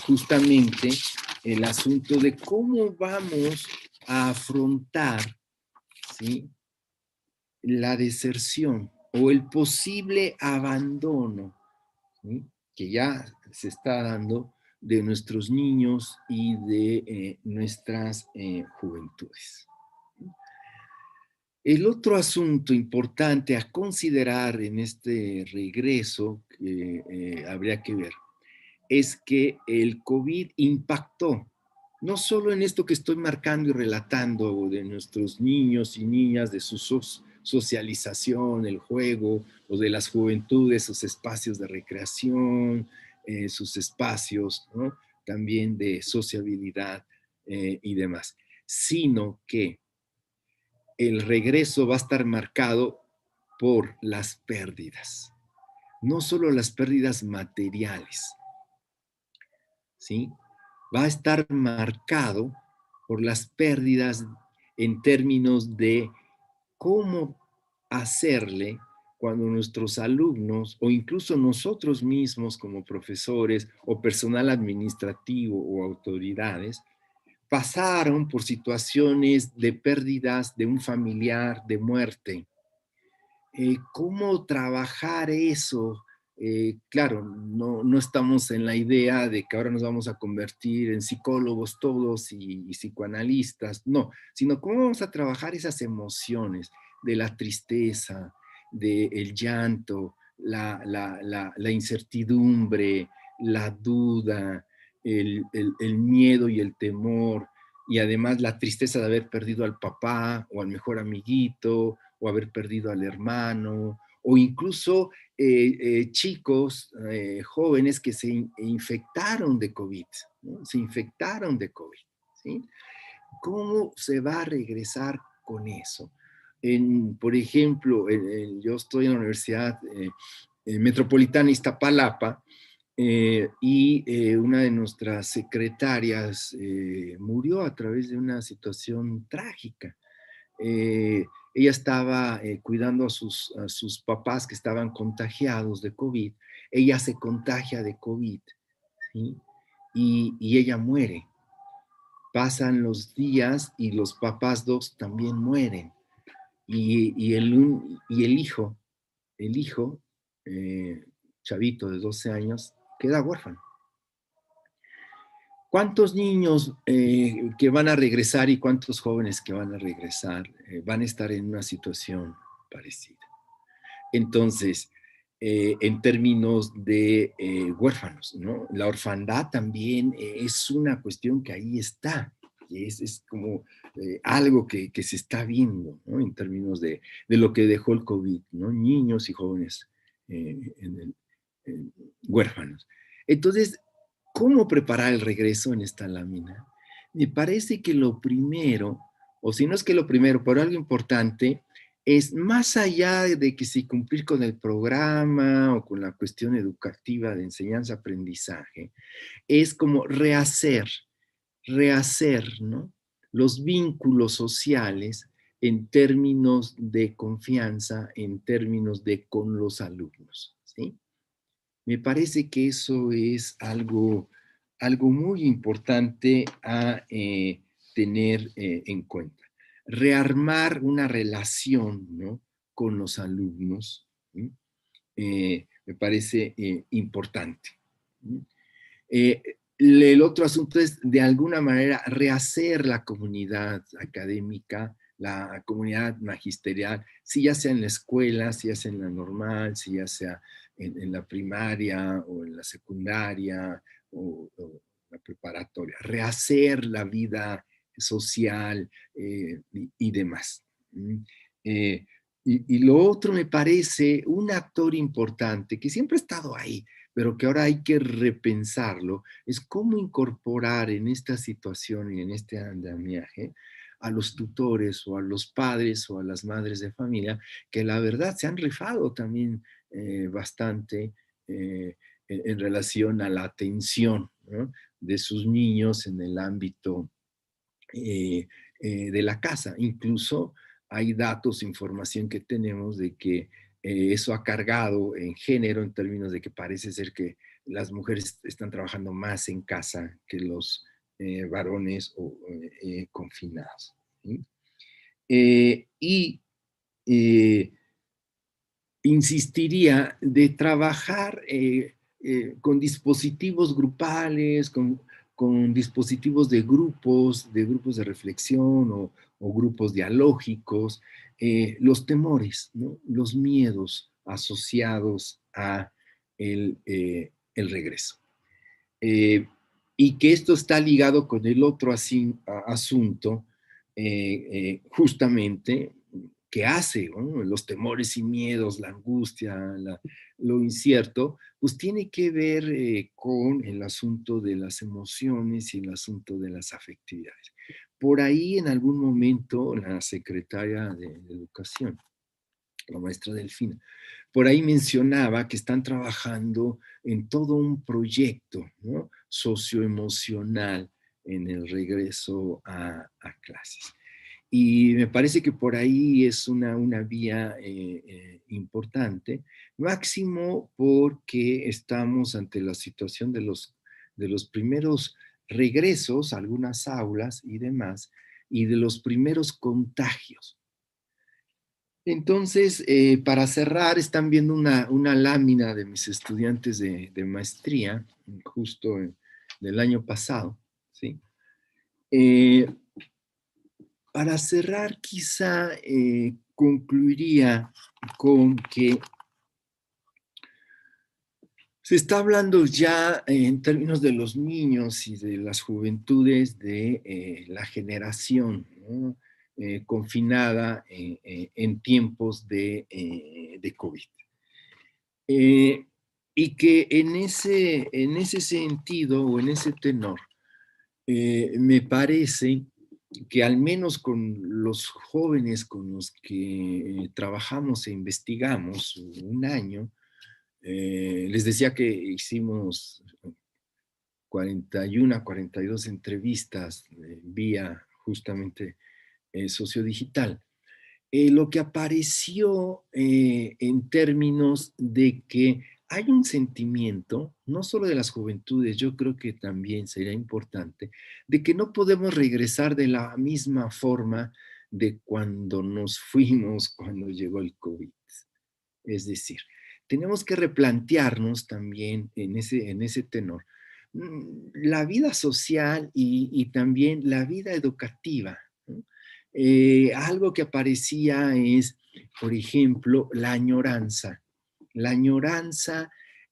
justamente el asunto de cómo vamos a afrontar, ¿sí?, la deserción o el posible abandono, ¿sí?, que ya se está dando de nuestros niños y de nuestras juventudes. El otro asunto importante a considerar en este regreso que habría que ver es que el COVID impactó no solo en esto que estoy marcando y relatando de nuestros niños y niñas, de su socialización, el juego, o de las juventudes, sus espacios de recreación, sus espacios, ¿no?, también de sociabilidad y demás, sino que el regreso va a estar marcado por las pérdidas, no solo las pérdidas materiales, ¿sí? Va a estar marcado por las pérdidas en términos de cómo hacerle cuando nuestros alumnos o incluso nosotros mismos como profesores o personal administrativo o autoridades pasaron por situaciones de pérdidas de un familiar, de muerte. ¿Cómo trabajar eso? Claro, no estamos en la idea de que ahora nos vamos a convertir en psicólogos todos y psicoanalistas, no, sino cómo vamos a trabajar esas emociones de la tristeza, del llanto, la incertidumbre, la duda, el miedo y el temor, y además la tristeza de haber perdido al papá o al mejor amiguito, o haber perdido al hermano, o incluso chicos jóvenes que se infectaron de COVID, ¿no? Se infectaron de COVID, ¿sí? ¿Cómo se va a regresar con eso? Por ejemplo, yo estoy en la Universidad Metropolitana Iztapalapa, y una de nuestras secretarias murió a través de una situación trágica. Ella estaba cuidando a sus papás que estaban contagiados de COVID. Ella se contagia de COVID, ¿sí? Y ella muere. Pasan los días y los papás dos también mueren. Y el hijo, chavito de 12 años, queda huérfano. ¿Cuántos niños que van a regresar y cuántos jóvenes que van a regresar van a estar en una situación parecida? Entonces, en términos de huérfanos, ¿no? La orfandad también es una cuestión que ahí está, Y es como algo que se está viendo, ¿no? En términos de lo que dejó el COVID, ¿no? Niños y jóvenes huérfanos. Entonces, ¿cómo preparar el regreso en esta lámina? Me parece que lo primero, o si no es que lo primero, pero algo importante, es más allá de que si cumplir con el programa o con la cuestión educativa de enseñanza-aprendizaje, es como rehacer, ¿no? Los vínculos sociales en términos de confianza, en términos de con los alumnos, ¿sí? Me parece que eso es algo muy importante a tener en cuenta. Rearmar una relación, ¿no?, con los alumnos, ¿sí? Me parece importante. El otro asunto es, de alguna manera, rehacer la comunidad académica, la comunidad magisterial, si ya sea en la escuela, si ya sea en la normal, si ya sea en la primaria o en la secundaria o la preparatoria. Rehacer la vida social y demás. Eh, y lo otro me parece un actor importante que siempre ha estado ahí, pero que ahora hay que repensarlo, es cómo incorporar en esta situación y en este andamiaje a los tutores o a los padres o a las madres de familia, que la verdad se han rifado también bastante en relación a la atención, ¿no?, de sus niños en el ámbito de la casa. Incluso hay datos, información que tenemos de que eso ha cargado en género, en términos de que parece ser que las mujeres están trabajando más en casa que los varones confinados, ¿sí? Y insistiría de trabajar con dispositivos grupales, con dispositivos de grupos de reflexión o grupos dialógicos, los temores, ¿no?, los miedos asociados a el regreso. Y que esto está ligado con el otro asunto, justamente, que hace, ¿no?, los temores y miedos, la angustia, lo incierto, pues tiene que ver con el asunto de las emociones y el asunto de las afectividades. Por ahí en algún momento la secretaria de Educación, la maestra Delfina, por ahí mencionaba que están trabajando en todo un proyecto, ¿no?, socioemocional en el regreso a clases. Y me parece que por ahí es una vía importante, máximo porque estamos ante la situación de los primeros regresos a algunas aulas y demás, y de los primeros contagios. Entonces, para cerrar, están viendo una lámina de mis estudiantes de maestría, justo del año pasado, ¿sí? Para cerrar, quizá concluiría con que se está hablando ya en términos de los niños y de las juventudes de la generación, ¿no?, confinada en tiempos de COVID. Y que en ese sentido o en ese tenor, me parece que al menos con los jóvenes con los que trabajamos e investigamos un año, les decía que hicimos 41 a 42 entrevistas vía justamente sociodigital. Lo que apareció en términos de que hay un sentimiento, no solo de las juventudes, yo creo que también sería importante, de que no podemos regresar de la misma forma de cuando nos fuimos, cuando llegó el COVID. Es decir, tenemos que replantearnos también en ese tenor la vida social y también la vida educativa, ¿no? Algo que aparecía es, por ejemplo, la añoranza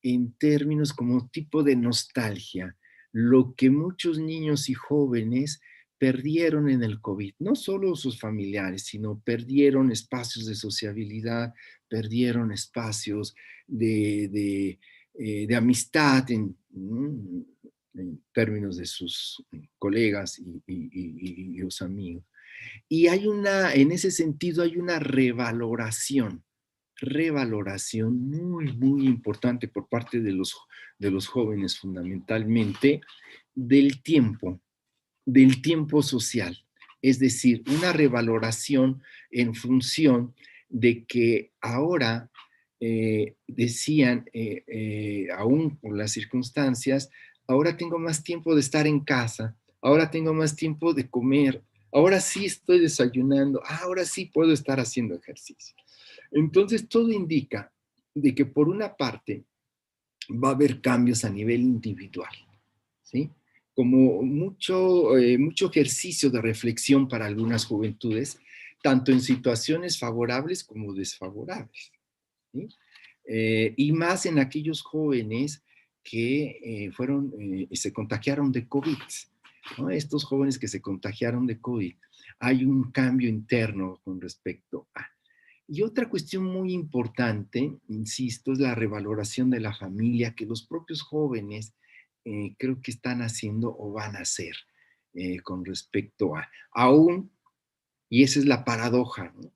en términos como tipo de nostalgia, lo que muchos niños y jóvenes perdieron en el COVID, no solo sus familiares, sino perdieron espacios de sociabilidad, perdieron espacios de amistad en términos de sus colegas y los amigos. Y hay en ese sentido, hay una revaloración muy, muy importante por parte de los jóvenes fundamentalmente del tiempo social. Es decir, una revaloración en función de que ahora decían, aún por las circunstancias, ahora tengo más tiempo de estar en casa, ahora tengo más tiempo de comer, ahora sí estoy desayunando, ahora sí puedo estar haciendo ejercicio. Entonces, todo indica de que por una parte va a haber cambios a nivel individual, ¿sí? Como mucho ejercicio de reflexión para algunas juventudes, tanto en situaciones favorables como desfavorables, ¿sí? Y más en aquellos jóvenes que se contagiaron de COVID, ¿no? Estos jóvenes que se contagiaron de COVID, hay un cambio interno con respecto a... Y otra cuestión muy importante, insisto, es la revaloración de la familia que los propios jóvenes creo que están haciendo o van a hacer con respecto a, aún, y esa es la paradoja, ¿no?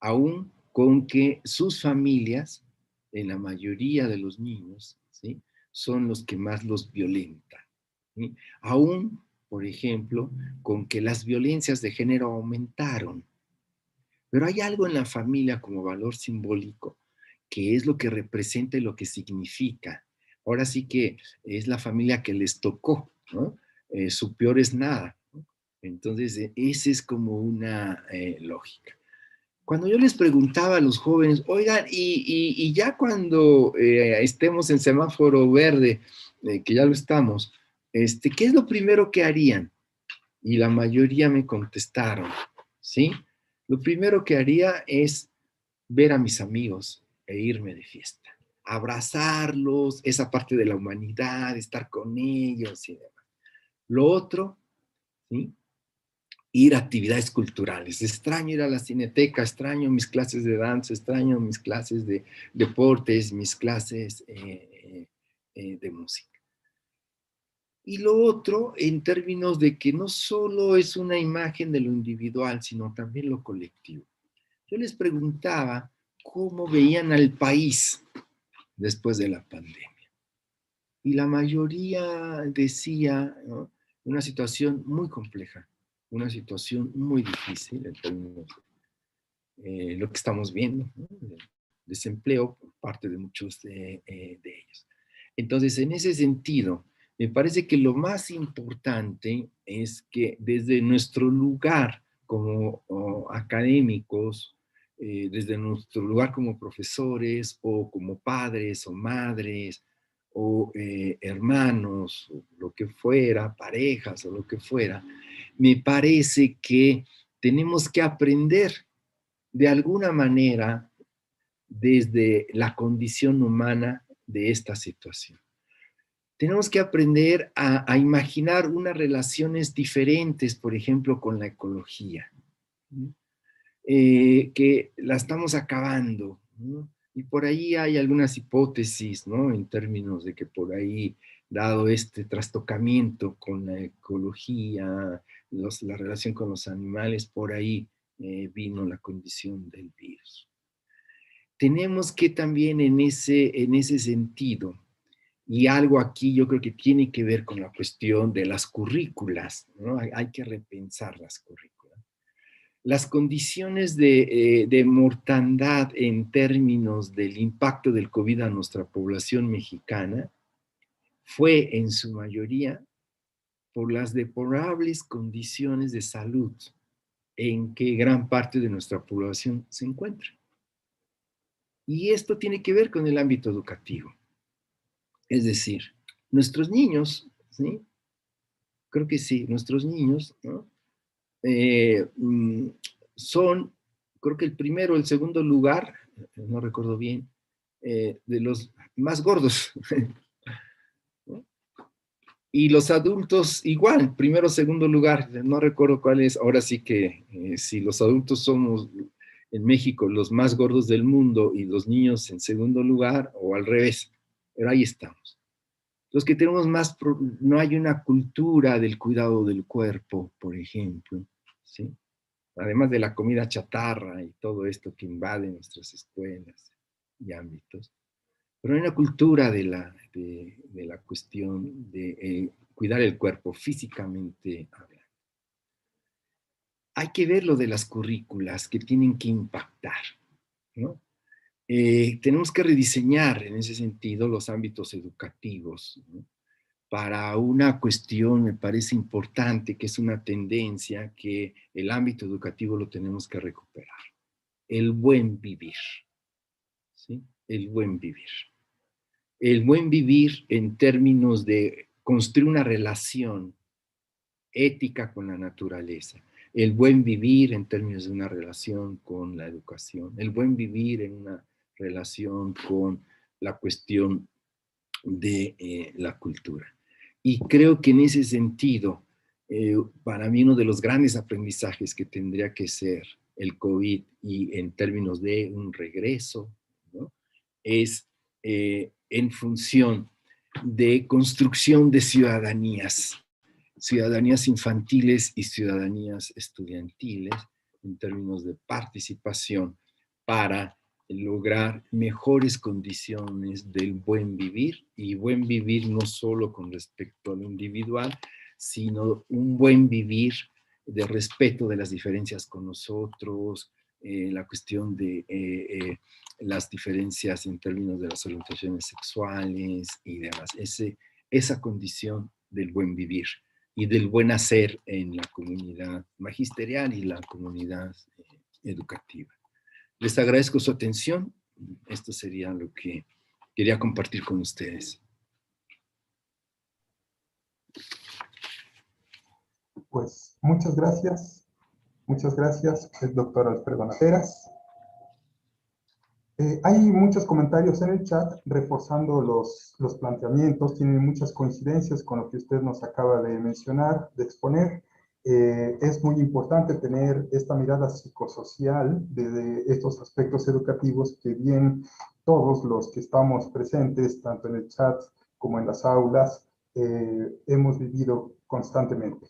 Aún con que sus familias, en la mayoría de los niños, ¿sí?, son los que más los violentan, ¿sí? Aún, por ejemplo, con que las violencias de género aumentaron. Pero hay algo en la familia como valor simbólico que es lo que representa y lo que significa. Ahora sí que es la familia que les tocó, ¿no? Su peor es nada, ¿no? Entonces, esa es como una lógica. Cuando yo les preguntaba a los jóvenes, oigan, y ya cuando estemos en semáforo verde, que ya lo estamos, ¿qué es lo primero que harían? Y la mayoría me contestaron, ¿sí? Lo primero que haría es ver a mis amigos e irme de fiesta, abrazarlos, esa parte de la humanidad, estar con ellos y demás. Lo otro, ¿sí?, ir a actividades culturales. Extraño ir a la cineteca, extraño mis clases de danza, extraño mis clases de deportes, mis clases de música. Y lo otro, en términos de que no solo es una imagen de lo individual, sino también lo colectivo. Yo les preguntaba cómo veían al país después de la pandemia. Y la mayoría decía, ¿no?, una situación muy compleja, una situación muy difícil en términos de lo que estamos viendo, ¿no?, el desempleo por parte de muchos de ellos. Entonces, en ese sentido, me parece que lo más importante es que desde nuestro lugar como académicos, desde nuestro lugar como profesores o como padres o madres o hermanos, o lo que fuera, parejas o lo que fuera, me parece que tenemos que aprender de alguna manera desde la condición humana de esta situación. Tenemos que aprender a imaginar unas relaciones diferentes, por ejemplo, con la ecología, ¿no? Que la estamos acabando, ¿no? Y por ahí hay algunas hipótesis, ¿no?, en términos de que por ahí, dado este trastocamiento con la ecología, la relación con los animales, por ahí vino la condición del virus. Tenemos que también en ese sentido, y algo aquí yo creo que tiene que ver con la cuestión de las currículas, ¿no? Hay que repensar las currículas. Las condiciones de mortandad en términos del impacto del COVID a nuestra población mexicana fue en su mayoría por las deplorables condiciones de salud en que gran parte de nuestra población se encuentra. Y esto tiene que ver con el ámbito educativo. Es decir, nuestros niños, ¿sí?, creo que sí, nuestros niños, ¿no?, son, creo que el primero o el segundo lugar, no recuerdo bien, de los más gordos, ¿no? Y los adultos igual, primero, segundo lugar, no recuerdo cuál es, ahora sí que si los adultos somos en México los más gordos del mundo y los niños en segundo lugar, o al revés, pero ahí estamos. Los que tenemos más, no hay una cultura del cuidado del cuerpo, por ejemplo, ¿sí? Además de la comida chatarra y todo esto que invade nuestras escuelas y ámbitos. Pero hay una cultura de la cuestión de cuidar el cuerpo físicamente hablando. Hay que ver lo de las currículas que tienen que impactar, ¿no? Tenemos que rediseñar en ese sentido los ámbitos educativos, ¿no? Para una cuestión, me parece importante, que es una tendencia que el ámbito educativo lo tenemos que recuperar. El buen vivir, ¿sí? El buen vivir. El buen vivir en términos de construir una relación ética con la naturaleza, el buen vivir en términos de una relación con la educación, el buen vivir en una relación con la cuestión de la cultura. Y creo que en ese sentido, para mí uno de los grandes aprendizajes que tendría que ser el COVID y en términos de un regreso, ¿no? Es en función de construcción de ciudadanías infantiles y ciudadanías estudiantiles en términos de participación para lograr mejores condiciones del buen vivir, y buen vivir no solo con respecto a lo individual, sino un buen vivir de respeto de las diferencias con nosotros, la cuestión de las diferencias en términos de las orientaciones sexuales y demás. Esa condición del buen vivir y del buen hacer en la comunidad magisterial y la comunidad educativa. Les agradezco su atención. Esto sería lo que quería compartir con ustedes. Pues muchas gracias, el doctor Alfredo Nateras. Hay muchos comentarios en el chat reforzando los planteamientos, tienen muchas coincidencias con lo que usted nos acaba de mencionar, de exponer. Es muy importante tener esta mirada psicosocial de estos aspectos educativos que bien todos los que estamos presentes, tanto en el chat como en las aulas, hemos vivido constantemente.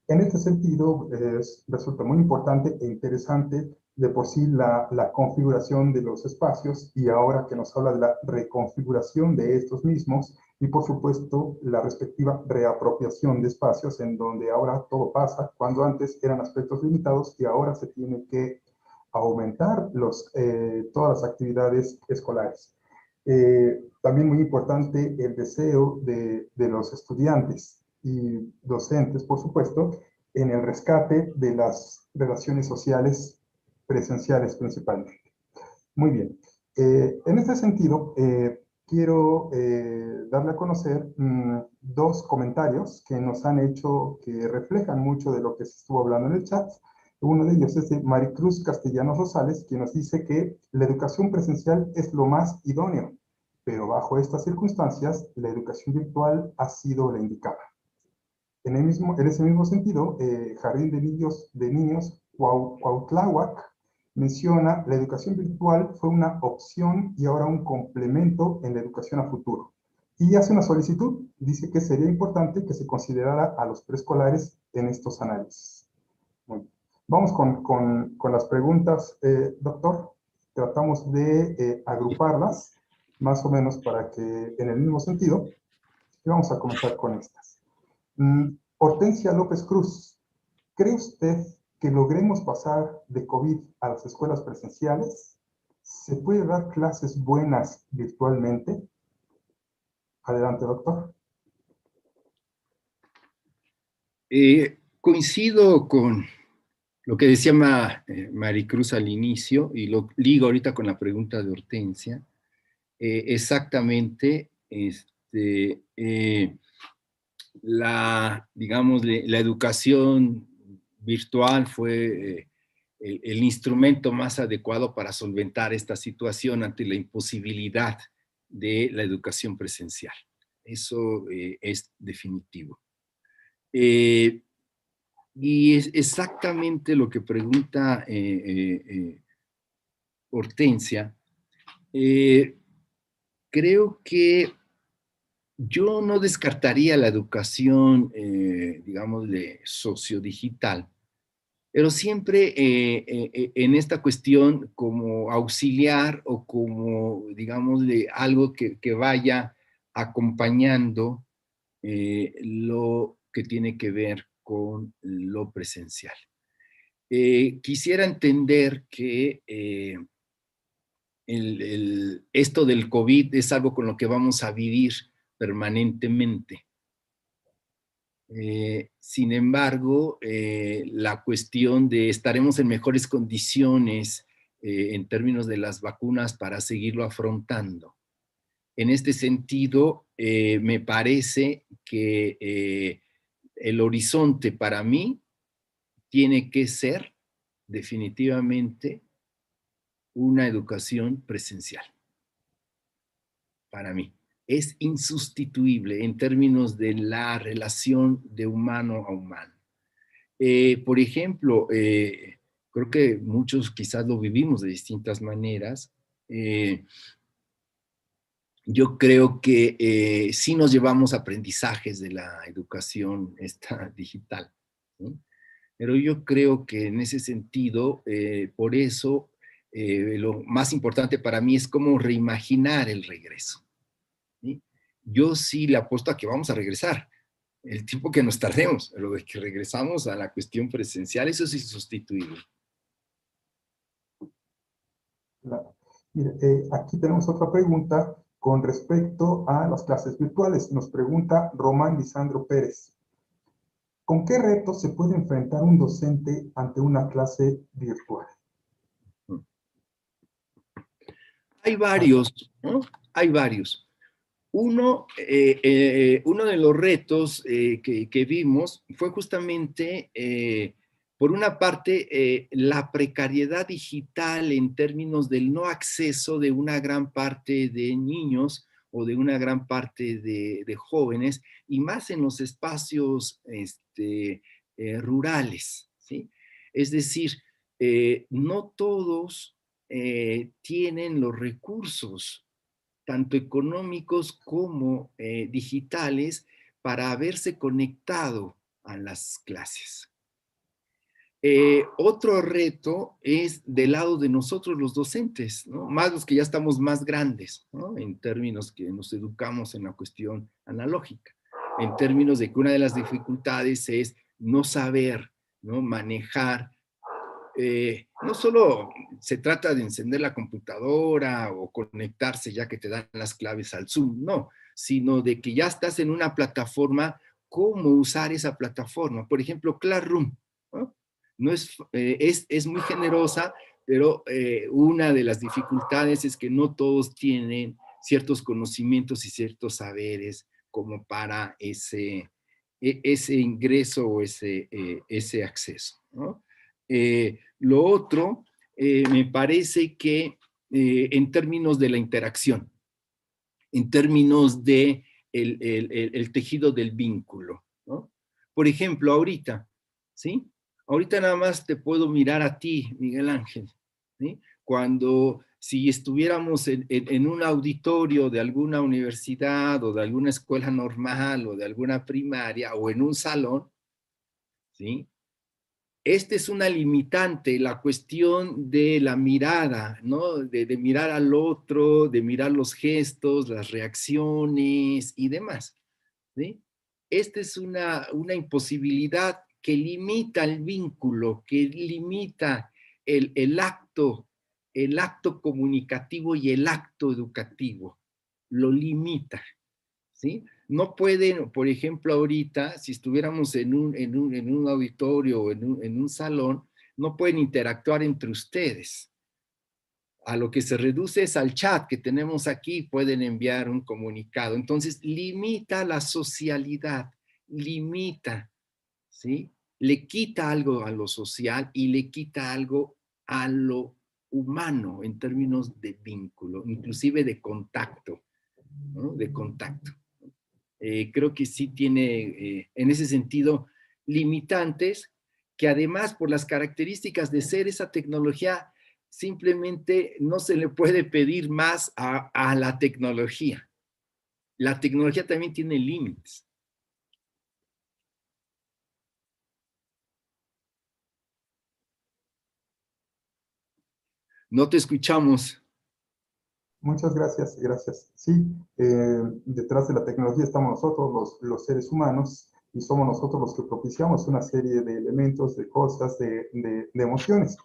En este sentido, resulta muy importante e interesante de por sí la configuración de los espacios, y ahora que nos habla de la reconfiguración de estos mismos, y por supuesto la respectiva reapropiación de espacios en donde ahora todo pasa, cuando antes eran aspectos limitados y ahora se tiene que aumentar todas las actividades escolares. También muy importante el deseo de los estudiantes y docentes, por supuesto, en el rescate de las relaciones sociales presenciales principalmente. Muy bien. En este sentido, quiero darle a conocer dos comentarios que nos han hecho, que reflejan mucho de lo que se estuvo hablando en el chat. Uno de ellos es de Maricruz Castellanos Rosales, que nos dice que la educación presencial es lo más idóneo, pero bajo estas circunstancias, la educación virtual ha sido la indicada. En ese mismo sentido, Jardín de Niños Cuautláhuac menciona: la educación virtual fue una opción y ahora un complemento en la educación a futuro. Y hace una solicitud, dice que sería importante que se considerara a los preescolares en estos análisis. Bueno, vamos con las preguntas, doctor. Tratamos de agruparlas, más o menos para que en el mismo sentido, y vamos a comenzar con estas. Hortensia López Cruz, ¿cree usted que logremos pasar de COVID a las escuelas presenciales? ¿Se puede dar clases buenas virtualmente? Adelante, doctor. Coincido con lo que decía Maricruz al inicio, y lo ligo ahorita con la pregunta de Hortensia. Exactamente, la educación virtual fue el instrumento más adecuado para solventar esta situación ante la imposibilidad de la educación presencial. Eso es definitivo. Y es exactamente lo que pregunta Hortensia. Creo que yo no descartaría la educación, digamos, de sociodigital, pero siempre en esta cuestión como auxiliar o como, digamos, de algo que vaya acompañando lo que tiene que ver con lo presencial. Quisiera entender que esto del COVID es algo con lo que vamos a vivir permanentemente. Sin embargo, la cuestión de estaremos en mejores condiciones en términos de las vacunas para seguirlo afrontando. En este sentido, me parece que el horizonte para mí tiene que ser definitivamente una educación presencial. Para mí. Es insustituible en términos de la relación de humano a humano. Por ejemplo, creo que muchos quizás lo vivimos de distintas maneras. Yo creo que sí nos llevamos aprendizajes de la educación esta digital, ¿sí? Pero yo creo que en ese sentido, por eso, lo más importante para mí es cómo reimaginar el regreso, ¿sí? Yo sí le apuesto a que vamos a regresar, el tiempo que nos tardemos, lo de que regresamos a la cuestión presencial, eso es insustituible. Claro. Mire, aquí tenemos otra pregunta con respecto a las clases virtuales. Nos pregunta Román Lisandro Pérez. ¿Con qué retos se puede enfrentar un docente ante una clase virtual? Hay varios, ¿no? Hay varios. Uno de los retos que vimos fue justamente, por una parte, la precariedad digital en términos del no acceso de una gran parte de niños o de una gran parte de jóvenes, y más en los espacios rurales, ¿sí? Es decir, no todos tienen los recursos tanto económicos como digitales, para haberse conectado a las clases. Otro reto es del lado de nosotros los docentes, ¿no? Más los que ya estamos más grandes, ¿no? En términos que nos educamos en la cuestión analógica, en términos de que una de las dificultades es no saber, ¿no? Manejar. No solo se trata de encender la computadora o conectarse ya que te dan las claves al Zoom, no, sino de que ya estás en una plataforma, cómo usar esa plataforma. Por ejemplo, Classroom, ¿no? No es muy generosa, pero una de las dificultades es que no todos tienen ciertos conocimientos y ciertos saberes como para ese ingreso o ese acceso, ¿no? Lo otro, me parece que en términos de la interacción, en términos de el tejido del vínculo, ¿no? Por ejemplo, ahorita, ¿sí? Ahorita nada más te puedo mirar a ti, Miguel Ángel, ¿sí? Cuando, si estuviéramos en un auditorio de alguna universidad o de alguna escuela normal o de alguna primaria o en un salón, ¿sí? Esta es una limitante, la cuestión de la mirada, ¿no? De mirar al otro, de mirar los gestos, las reacciones y demás, ¿sí? Esta es una imposibilidad que limita el vínculo, que limita el acto comunicativo y el acto educativo. Lo limita, ¿sí? No pueden, por ejemplo, ahorita, si estuviéramos en un auditorio o en un salón, no pueden interactuar entre ustedes. A lo que se reduce es al chat que tenemos aquí, pueden enviar un comunicado. Entonces, limita la socialidad, limita, ¿sí? Le quita algo a lo social y le quita algo a lo humano en términos de vínculo, inclusive de contacto, ¿no? De contacto. creo que sí tiene, en ese sentido, limitantes, que además por las características de ser esa tecnología, simplemente no se le puede pedir más a la tecnología. La tecnología también tiene límites. No te escuchamos. Muchas gracias, gracias. Sí, detrás de la tecnología estamos nosotros, los seres humanos, y somos nosotros los que propiciamos una serie de elementos, de cosas, de emociones.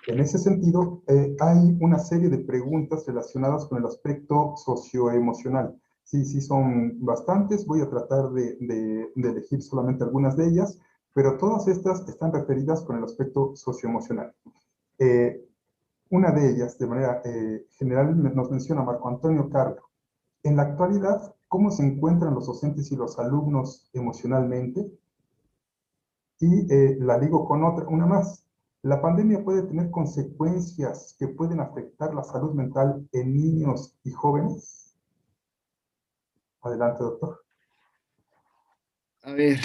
En ese sentido, hay una serie de preguntas relacionadas con el aspecto socioemocional. Sí, sí, son bastantes. Voy a tratar de elegir solamente algunas de ellas, pero todas estas están referidas con el aspecto socioemocional. Una de ellas, de manera general, nos menciona Marco Antonio Carlo. En la actualidad, ¿cómo se encuentran los docentes y los alumnos emocionalmente? Y la ligo con otra, una más. La pandemia puede tener consecuencias que pueden afectar la salud mental en niños y jóvenes. Adelante, doctor. A ver,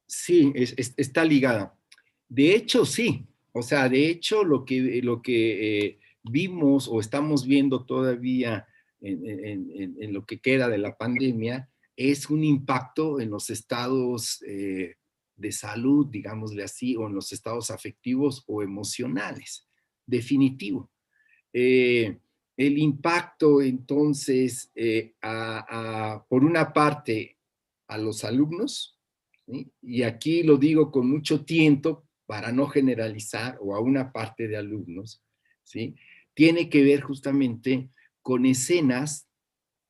sí, está ligada. De hecho, sí. O sea, de hecho, lo que vimos o estamos viendo todavía en lo que queda de la pandemia es un impacto en los estados de salud, digámosle así, o en los estados afectivos o emocionales. Definitivo. El impacto, entonces, por una parte, a los alumnos, ¿sí? Y aquí lo digo con mucho tiento para no generalizar, o a una parte de alumnos, ¿sí? Tiene que ver justamente con escenas,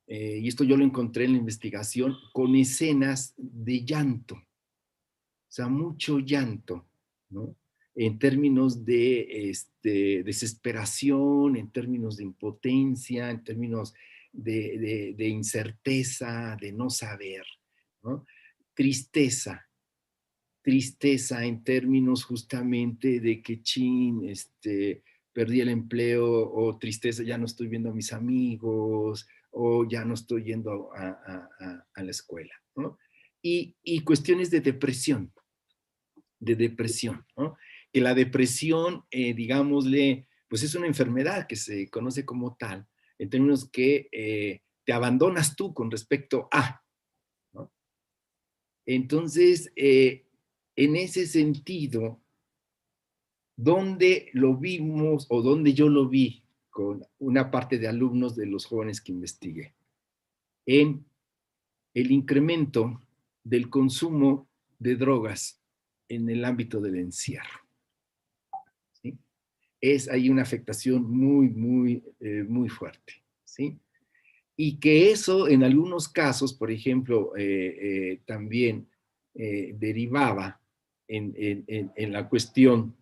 y esto yo lo encontré en la investigación, con escenas de llanto, o sea, mucho llanto, ¿no? En términos de desesperación, en términos de impotencia, en términos de incerteza, de no saber, ¿no? Tristeza, tristeza en términos justamente de que perdí el empleo, o tristeza, ya no estoy viendo a mis amigos, o ya no estoy yendo a la escuela, ¿no? Y cuestiones de depresión, ¿no? Que la depresión, digámosle, pues es una enfermedad que se conoce como tal, en términos que te abandonas tú con respecto a, ¿no? Entonces, en ese sentido, ¿dónde lo vimos o dónde yo lo vi con una parte de alumnos de los jóvenes que investigué? En el incremento del consumo de drogas en el ámbito del encierro. ¿Sí? Es ahí una afectación muy fuerte, ¿sí? Y que eso en algunos casos, por ejemplo, también derivaba en la cuestión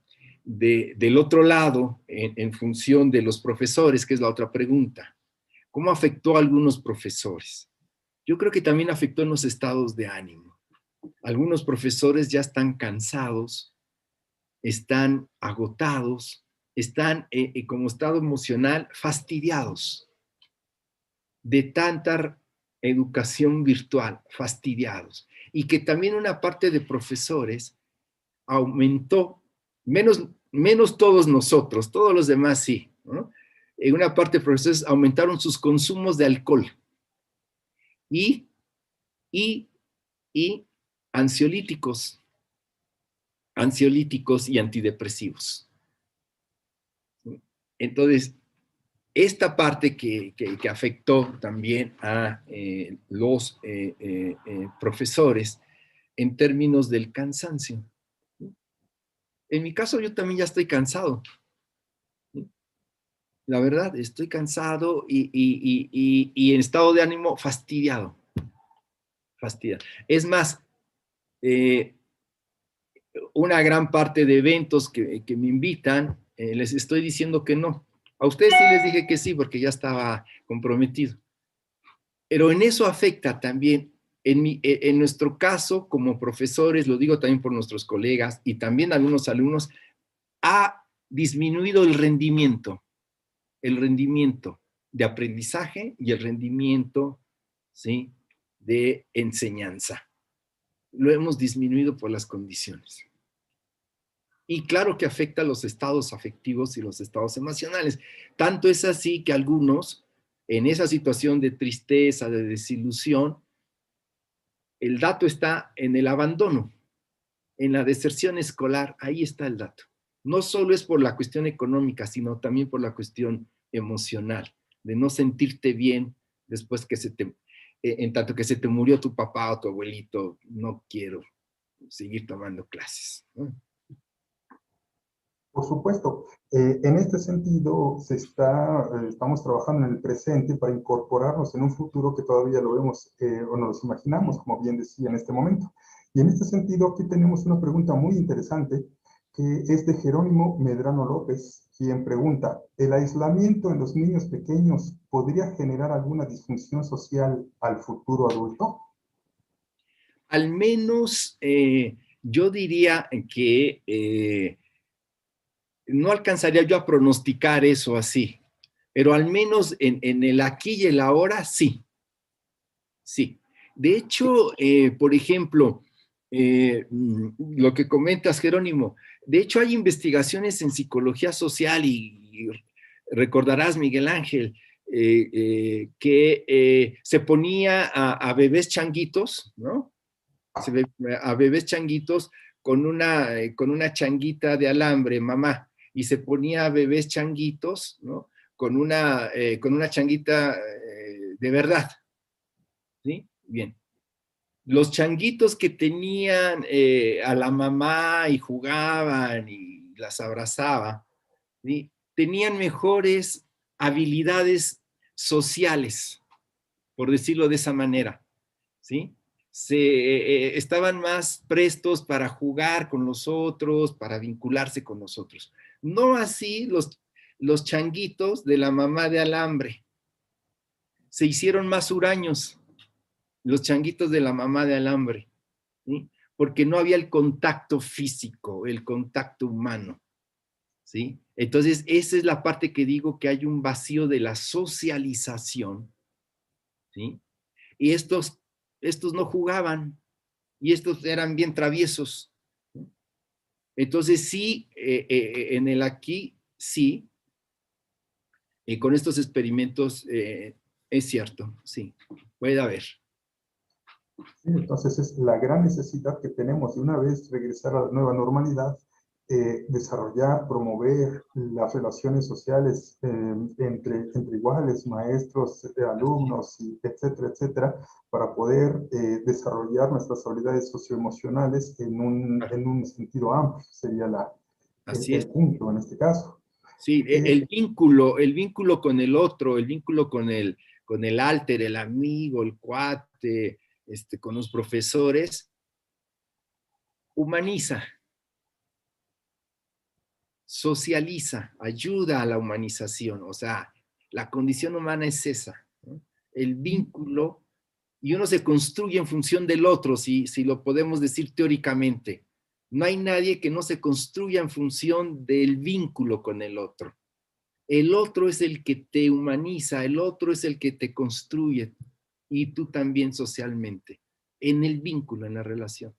del otro lado, en función de los profesores, que es la otra pregunta. ¿Cómo afectó a algunos profesores? Yo creo que también afectó en los estados de ánimo. Algunos profesores ya están cansados, están agotados, están como estado emocional fastidiados de tanta educación virtual, fastidiados. Y que también una parte de profesores aumentó, menos todos nosotros, todos los demás sí, ¿no? Una parte de profesores aumentaron sus consumos de alcohol y, y, y ansiolíticos y antidepresivos. Entonces, esta parte que afectó también a los profesores en términos del cansancio. En mi caso, yo también ya estoy cansado. La verdad, estoy cansado y en estado de ánimo fastidiado. Es más, una gran parte de eventos que me invitan, les estoy diciendo que no. A ustedes sí les dije que sí, porque ya estaba comprometido. Pero en eso afecta también, en nuestro caso, como profesores, lo digo también por nuestros colegas y también algunos alumnos, ha disminuido el rendimiento de aprendizaje y el rendimiento, ¿sí?, de enseñanza. Lo hemos disminuido por las condiciones. Y claro que afecta a los estados afectivos y los estados emocionales. Tanto es así que algunos, en esa situación de tristeza, de desilusión, el dato está en el abandono, en la deserción escolar. Ahí está el dato. No solo es por la cuestión económica, sino también por la cuestión emocional, de no sentirte bien después que en tanto que se te murió tu papá o tu abuelito, no quiero seguir tomando clases, ¿no? Por supuesto, en este sentido estamos trabajando en el presente para incorporarnos en un futuro que todavía lo vemos o nos imaginamos, como bien decía en este momento. Y en este sentido, aquí tenemos una pregunta muy interesante que es de Jerónimo Medrano López, quien pregunta, ¿el aislamiento en los niños pequeños podría generar alguna disfunción social al futuro adulto? Al menos yo diría que no alcanzaría yo a pronosticar eso así, pero al menos en el aquí y el ahora sí, sí. De hecho, por ejemplo, lo que comentas, Jerónimo, de hecho hay investigaciones en psicología social y recordarás, Miguel Ángel, que se ponía a bebés changuitos, ¿no? A bebés changuitos con una changuita de alambre, mamá, y se ponía a bebés changuitos, ¿no? Con una changuita de verdad, ¿sí? Bien. Los changuitos que tenían a la mamá y jugaban y las abrazaba, ¿sí? Tenían mejores habilidades sociales, por decirlo de esa manera, ¿sí? Estaban más prestos para jugar con los otros, para vincularse con nosotros. No así los changuitos de la mamá de alambre. Se hicieron más huraños los changuitos de la mamá de alambre, ¿sí? Porque no había el contacto físico, el contacto humano, ¿sí? Entonces, esa es la parte que digo que hay un vacío de la socialización, ¿sí? Y estos no jugaban, y estos eran bien traviesos. Entonces sí, en el aquí, sí, con estos experimentos es cierto, sí, puede haber. Sí, entonces es la gran necesidad que tenemos de una vez regresar a la nueva normalidad, desarrollar, promover las relaciones sociales entre iguales, maestros, alumnos, etcétera, etcétera, para poder desarrollar nuestras habilidades socioemocionales en un sentido amplio, sería Así es. el punto en este caso. Sí, el vínculo con el otro, el vínculo con el alter, el amigo, el cuate, con los profesores, humaniza, socializa, ayuda a la humanización. O sea, la condición humana es esa, ¿no? El vínculo, y uno se construye en función del otro, si lo podemos decir teóricamente. No hay nadie que no se construya en función del vínculo con el otro. El otro es el que te humaniza, el otro es el que te construye, y tú también socialmente, en el vínculo, en la relación.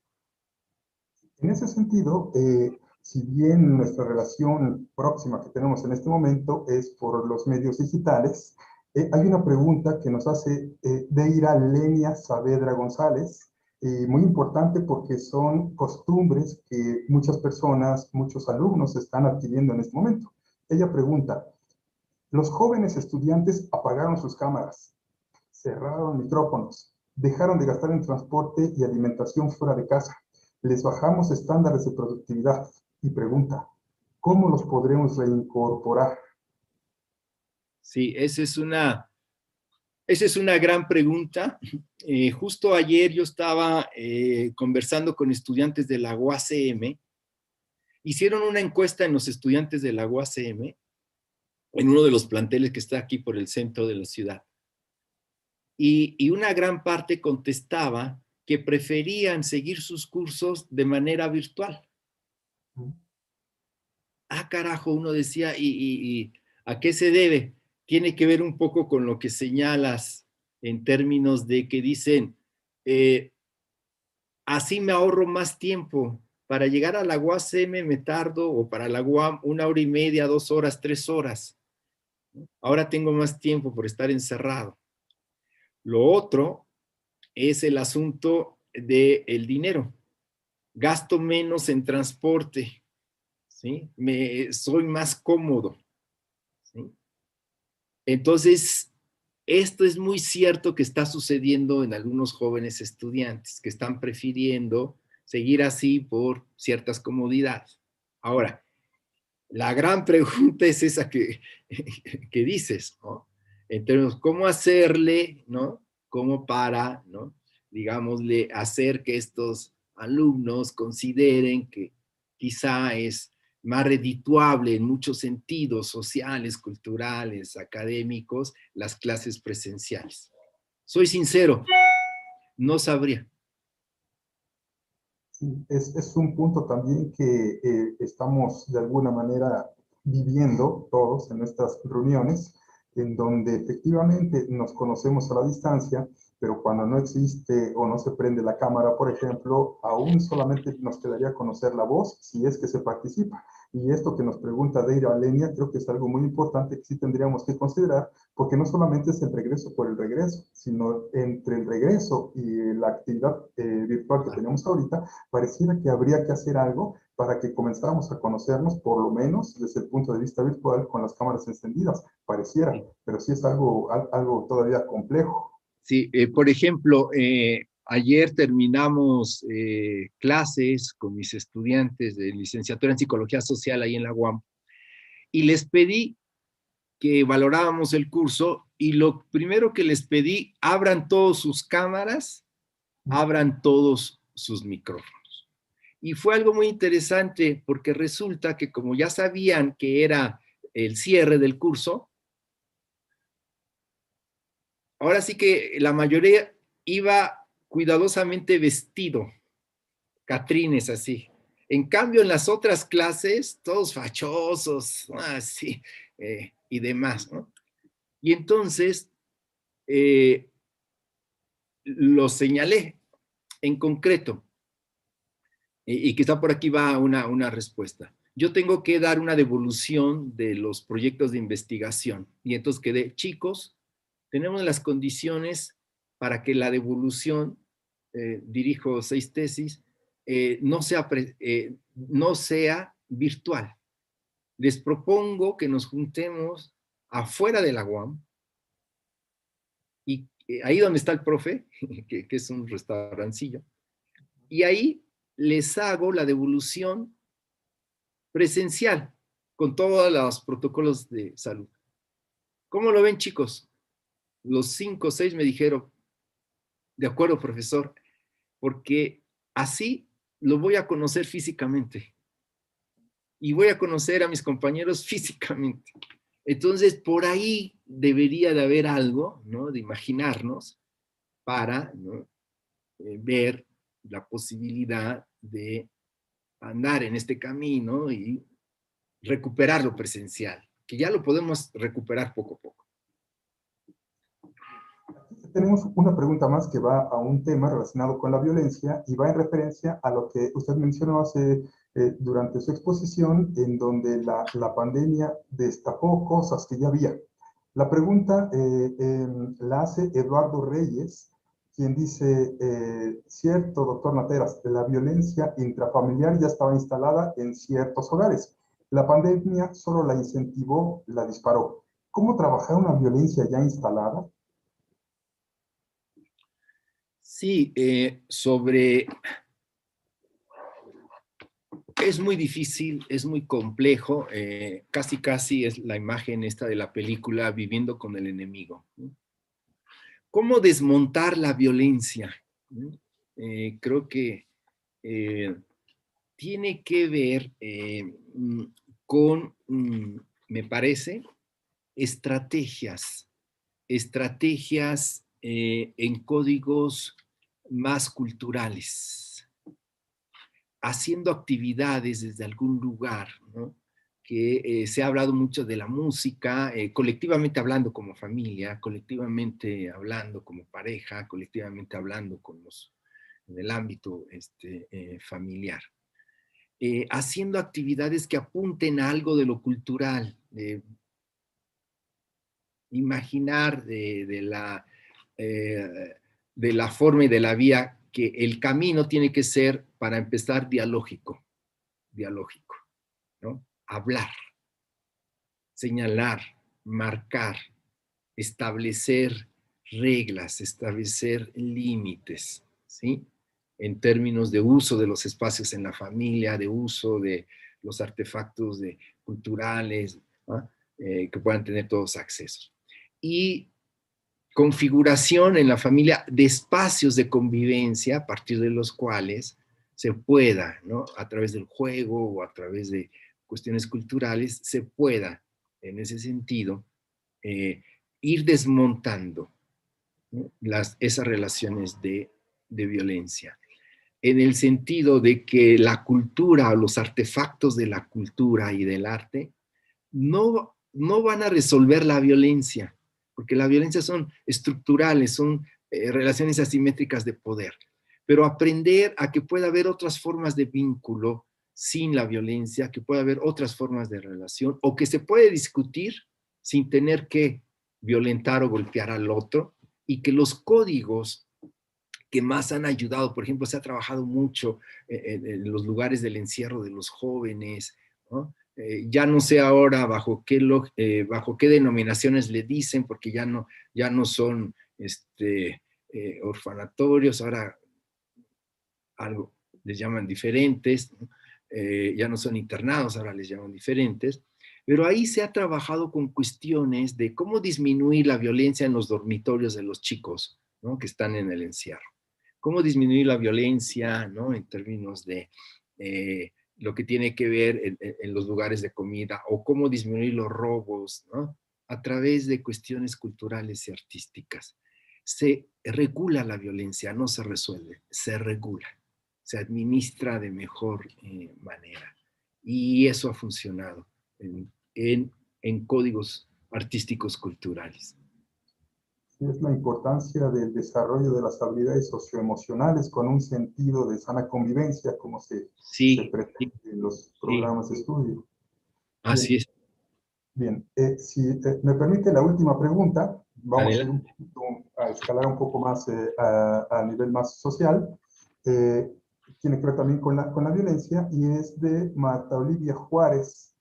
En ese sentido, si bien nuestra relación próxima que tenemos en este momento es por los medios digitales, hay una pregunta que nos hace Deira Lenia Saavedra González, muy importante porque son costumbres que muchas personas, muchos alumnos están adquiriendo en este momento. Ella pregunta, los jóvenes estudiantes apagaron sus cámaras, cerraron micrófonos, dejaron de gastar en transporte y alimentación fuera de casa. Les bajamos estándares de productividad y pregunta, ¿cómo los podremos reincorporar? Sí, esa es una gran pregunta. Justo ayer yo estaba conversando con estudiantes de la UACM. Hicieron una encuesta en los estudiantes de la UACM en uno de los planteles que está aquí por el centro de la ciudad. Y una gran parte contestaba que preferían seguir sus cursos de manera virtual. Ah, carajo, uno decía, ¿y a qué se debe? Tiene que ver un poco con lo que señalas en términos de que dicen, así me ahorro más tiempo. Para llegar a la UASM me tardo, o para la UAM, 1 hora y media, 2 horas, 3 horas. Ahora tengo más tiempo por estar encerrado. Lo otro es el asunto del dinero. Gasto menos en transporte, ¿sí? Soy más cómodo, ¿sí? Entonces, esto es muy cierto que está sucediendo en algunos jóvenes estudiantes que están prefiriendo seguir así por ciertas comodidades. Ahora, la gran pregunta es esa que dices, ¿no? Entonces, ¿cómo hacerle, ¿no? ¿Cómo para, ¿no? Digámosle, hacer que estos alumnos consideren que quizá es más redituable en muchos sentidos sociales, culturales, académicos, las clases presenciales? Soy sincero, no sabría. Sí, es un punto también que estamos de alguna manera viviendo todos en nuestras reuniones, en donde efectivamente nos conocemos a la distancia, pero cuando no existe o no se prende la cámara, por ejemplo, aún solamente nos quedaría conocer la voz si es que se participa. Y esto que nos pregunta Deira Alenia, creo que es algo muy importante que sí tendríamos que considerar, porque no solamente es el regreso por el regreso, sino entre el regreso y la actividad virtual que tenemos ahorita, pareciera que habría que hacer algo para que comenzáramos a conocernos, por lo menos desde el punto de vista virtual, con las cámaras encendidas. Pareciera, pero sí es algo todavía complejo. Sí, por ejemplo, ayer terminamos clases con mis estudiantes de licenciatura en Psicología Social ahí en la UAM y les pedí que valorábamos el curso y lo primero que les pedí, abran todas sus cámaras, abran todos sus micrófonos. Y fue algo muy interesante porque resulta que como ya sabían que era el cierre del curso, ahora sí que la mayoría iba cuidadosamente vestido, catrines así. En cambio, en las otras clases, todos fachosos, así, y demás, ¿no? Y entonces, lo señalé en concreto, y quizá por aquí va una respuesta. Yo tengo que dar una devolución de los proyectos de investigación, y entonces quedé, chicos, tenemos las condiciones para que la devolución, dirijo 6 tesis, no sea virtual. Les propongo que nos juntemos afuera de la UAM, y ahí donde está el profe, que es un restaurancillo, y ahí les hago la devolución presencial, con todos los protocolos de salud. ¿Cómo lo ven, chicos? Los 5 o 6 me dijeron, de acuerdo, profesor, porque así lo voy a conocer físicamente y voy a conocer a mis compañeros físicamente. Entonces, por ahí debería de haber algo, ¿no? De imaginarnos para, ¿no? Ver la posibilidad de andar en este camino y recuperar lo presencial, que ya lo podemos recuperar poco a poco. Tenemos una pregunta más que va a un tema relacionado con la violencia y va en referencia a lo que usted mencionó durante su exposición, en donde la pandemia destapó cosas que ya había. La pregunta la hace Eduardo Reyes, quien dice, cierto, doctor Nateras, la violencia intrafamiliar ya estaba instalada en ciertos hogares. La pandemia solo la incentivó, la disparó. ¿Cómo trabajar una violencia ya instalada? Sí, es muy difícil, es muy complejo, casi es la imagen esta de la película Viviendo con el enemigo. ¿Cómo desmontar la violencia? Creo que tiene que ver con, me parece, estrategias en códigos más culturales, haciendo actividades desde algún lugar, ¿no? que se ha hablado mucho de la música, colectivamente hablando como familia, colectivamente hablando como pareja, colectivamente hablando en el ámbito familiar. Haciendo actividades que apunten a algo de lo cultural, imaginar de la forma y de la vía que el camino tiene que ser, para empezar, dialógico, ¿no? Hablar, señalar, marcar, establecer reglas, establecer límites, ¿sí? En términos de uso de los espacios en la familia, de uso de los artefactos culturales, ¿no? Que puedan tener todos accesos. Y configuración en la familia de espacios de convivencia a partir de los cuales se pueda, ¿no? A través del juego o a través de cuestiones culturales, se pueda, en ese sentido, ir desmontando, ¿no? Esas relaciones de violencia, en el sentido de que la cultura o los artefactos de la cultura y del arte no van a resolver la violencia, porque la violencia son estructurales, son relaciones asimétricas de poder, pero aprender a que pueda haber otras formas de vínculo sin la violencia, que pueda haber otras formas de relación, o que se puede discutir sin tener que violentar o golpear al otro, y que los códigos que más han ayudado, por ejemplo, se ha trabajado mucho en los lugares del encierro de los jóvenes, ¿no? Ya no sé ahora bajo qué denominaciones le dicen, porque ya no son orfanatorios, ahora algo les llaman diferentes, ¿no? Ya no son internados, ahora les llaman diferentes, pero ahí se ha trabajado con cuestiones de cómo disminuir la violencia en los dormitorios de los chicos, ¿no? Que están en el encierro. Cómo disminuir la violencia, ¿no? En términos de lo que tiene que ver en los lugares de comida, o cómo disminuir los robos, ¿no? A través de cuestiones culturales y artísticas. Se regula la violencia, no se resuelve, se regula, se administra de mejor manera. Y eso ha funcionado en códigos artísticos culturales. Es la importancia del desarrollo de las habilidades socioemocionales con un sentido de sana convivencia, como se pretende en los programas de estudio. Así es. Bien, si me permite la última pregunta, vamos a ir un poquito, a escalar un poco más a nivel más social. Tiene que ver también con la violencia, y es de Marta Olivia Juárez,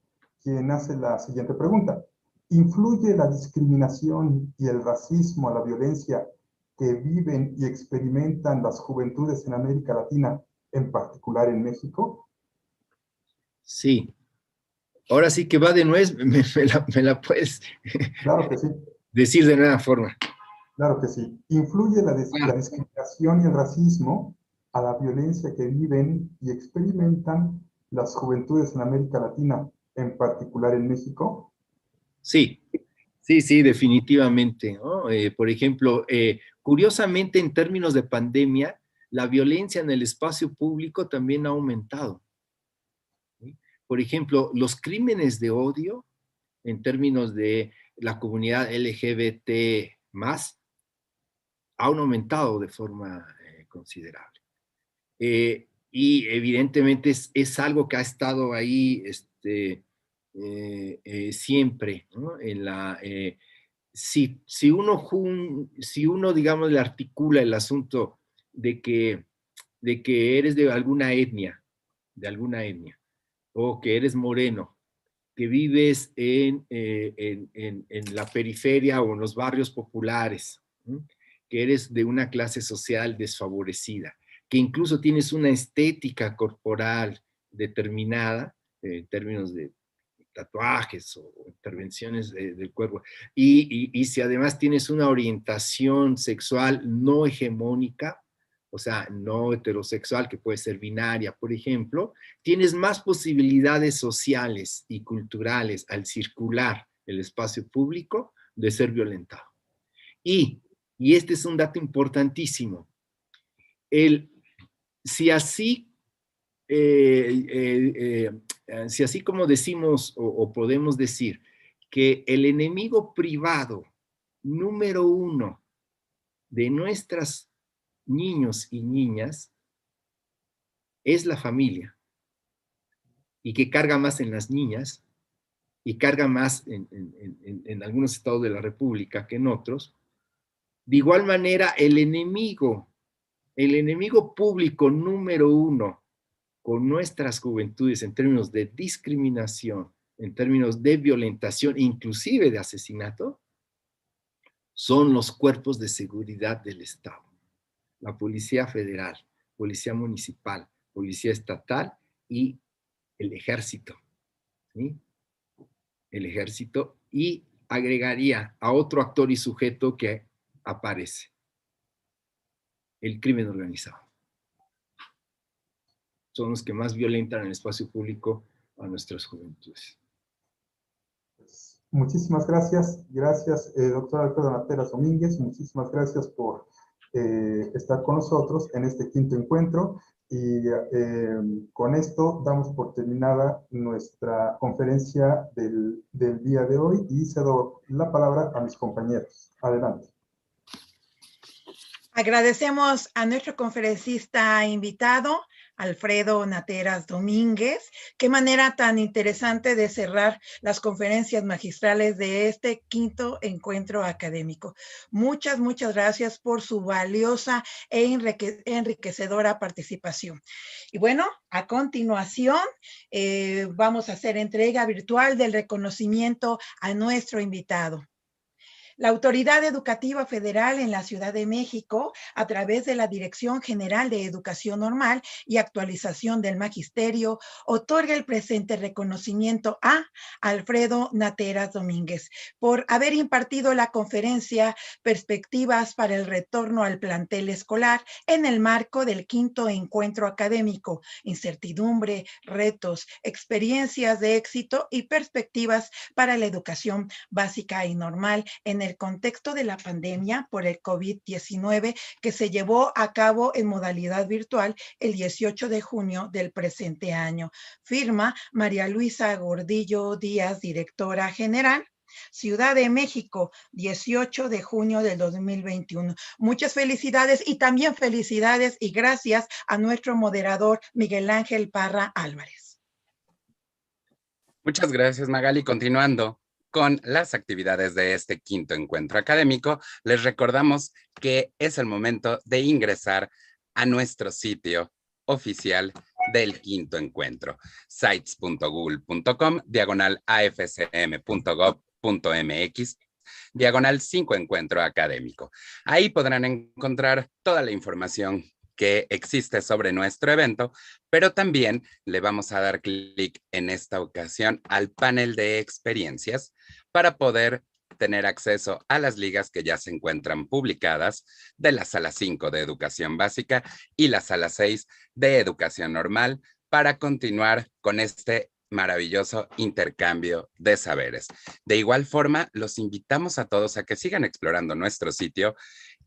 quien hace la siguiente pregunta. ¿Influye la discriminación y el racismo a la violencia que viven y experimentan las juventudes en América Latina, en particular en México? Sí. Ahora sí que va de nuez, me la puedes Claro que sí. decir de nueva forma. Claro que sí. ¿Influye la discriminación y el racismo a la violencia que viven y experimentan las juventudes en América Latina, en particular en México? Sí, definitivamente, ¿no? Por ejemplo, curiosamente, en términos de pandemia, la violencia en el espacio público también ha aumentado, ¿sí? Por ejemplo, los crímenes de odio, en términos de la comunidad LGBT+, han aumentado de forma considerable. Y evidentemente es algo que ha estado ahí siempre, ¿no? Si uno, digamos, le articula el asunto de que eres de alguna etnia, o que eres moreno, que vives en la periferia o en los barrios populares, ¿sí? Que eres de una clase social desfavorecida, que incluso tienes una estética corporal determinada, en términos de tatuajes o intervenciones del cuerpo, y si además tienes una orientación sexual no hegemónica, o sea, no heterosexual, que puede ser binaria, por ejemplo, tienes más posibilidades sociales y culturales al circular el espacio público de ser violentado. Y este es un dato importantísimo, si así si así como decimos o podemos decir que el enemigo privado número uno de nuestros niños y niñas es la familia, y que carga más en las niñas y carga más en algunos estados de la República que en otros, de igual manera el enemigo público número uno con nuestras juventudes en términos de discriminación, en términos de violentación, inclusive de asesinato, son los cuerpos de seguridad del Estado. La Policía Federal, Policía Municipal, Policía Estatal y el Ejército. ¿Sí? El Ejército, y agregaría a otro actor y sujeto que aparece: el crimen organizado. Son los que más violentan el espacio público a nuestras juventudes. Muchísimas gracias. Gracias, doctor Alfredo Nateras Domínguez. Muchísimas gracias por estar con nosotros en este quinto encuentro. Y con esto damos por terminada nuestra conferencia del día de hoy y cedo la palabra a mis compañeros. Adelante. Agradecemos a nuestro conferencista invitado, Alfredo Nateras Domínguez. Qué manera tan interesante de cerrar las conferencias magistrales de este quinto encuentro académico. Muchas, muchas gracias por su valiosa e enriquecedora participación. Y bueno, a continuación vamos a hacer entrega virtual del reconocimiento a nuestro invitado. La Autoridad Educativa Federal en la Ciudad de México, a través de la Dirección General de Educación Normal y Actualización del Magisterio, otorga el presente reconocimiento a Alfredo Nateras Domínguez por haber impartido la conferencia Perspectivas para el retorno al plantel escolar en el marco del quinto encuentro académico, Incertidumbre, retos, experiencias de éxito y perspectivas para la educación básica y normal en el contexto de la pandemia por el COVID-19 que se llevó a cabo en modalidad virtual el 18 de junio del presente año. Firma María Luisa Gordillo Díaz, directora general, Ciudad de México, 18 de junio del 2021. Muchas felicidades y también felicidades y gracias a nuestro moderador Miguel Ángel Parra Álvarez. Muchas gracias, Magali. Continuando con las actividades de este quinto encuentro académico, les recordamos que es el momento de ingresar a nuestro sitio oficial del quinto encuentro, sites.google.com/afcm.gov.mx /5 encuentro académico. Ahí podrán encontrar toda la información que existe sobre nuestro evento, pero también le vamos a dar clic en esta ocasión al panel de experiencias para poder tener acceso a las ligas que ya se encuentran publicadas de la sala 5 de educación básica y la sala 6 de educación normal para continuar con este maravilloso intercambio de saberes. De igual forma, los invitamos a todos a que sigan explorando nuestro sitio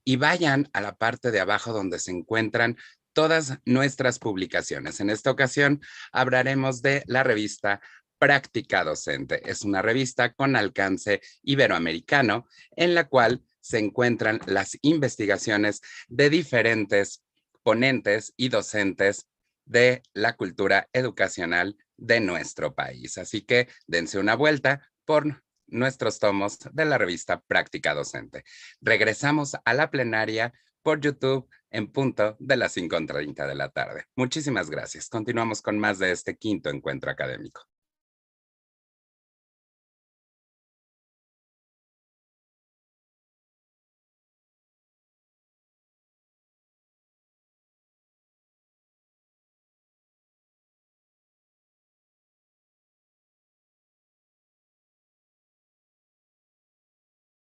y vayan a la parte de abajo donde se encuentran todas nuestras publicaciones. En esta ocasión hablaremos de la revista Práctica Docente. Es una revista con alcance iberoamericano en la cual se encuentran las investigaciones de diferentes ponentes y docentes de la cultura educacional de nuestro país. Así que dense una vuelta por nuestros tomos de la revista Práctica Docente. Regresamos a la plenaria por YouTube en punto de las 5:30 de la tarde. Muchísimas gracias. Continuamos con más de este quinto encuentro académico.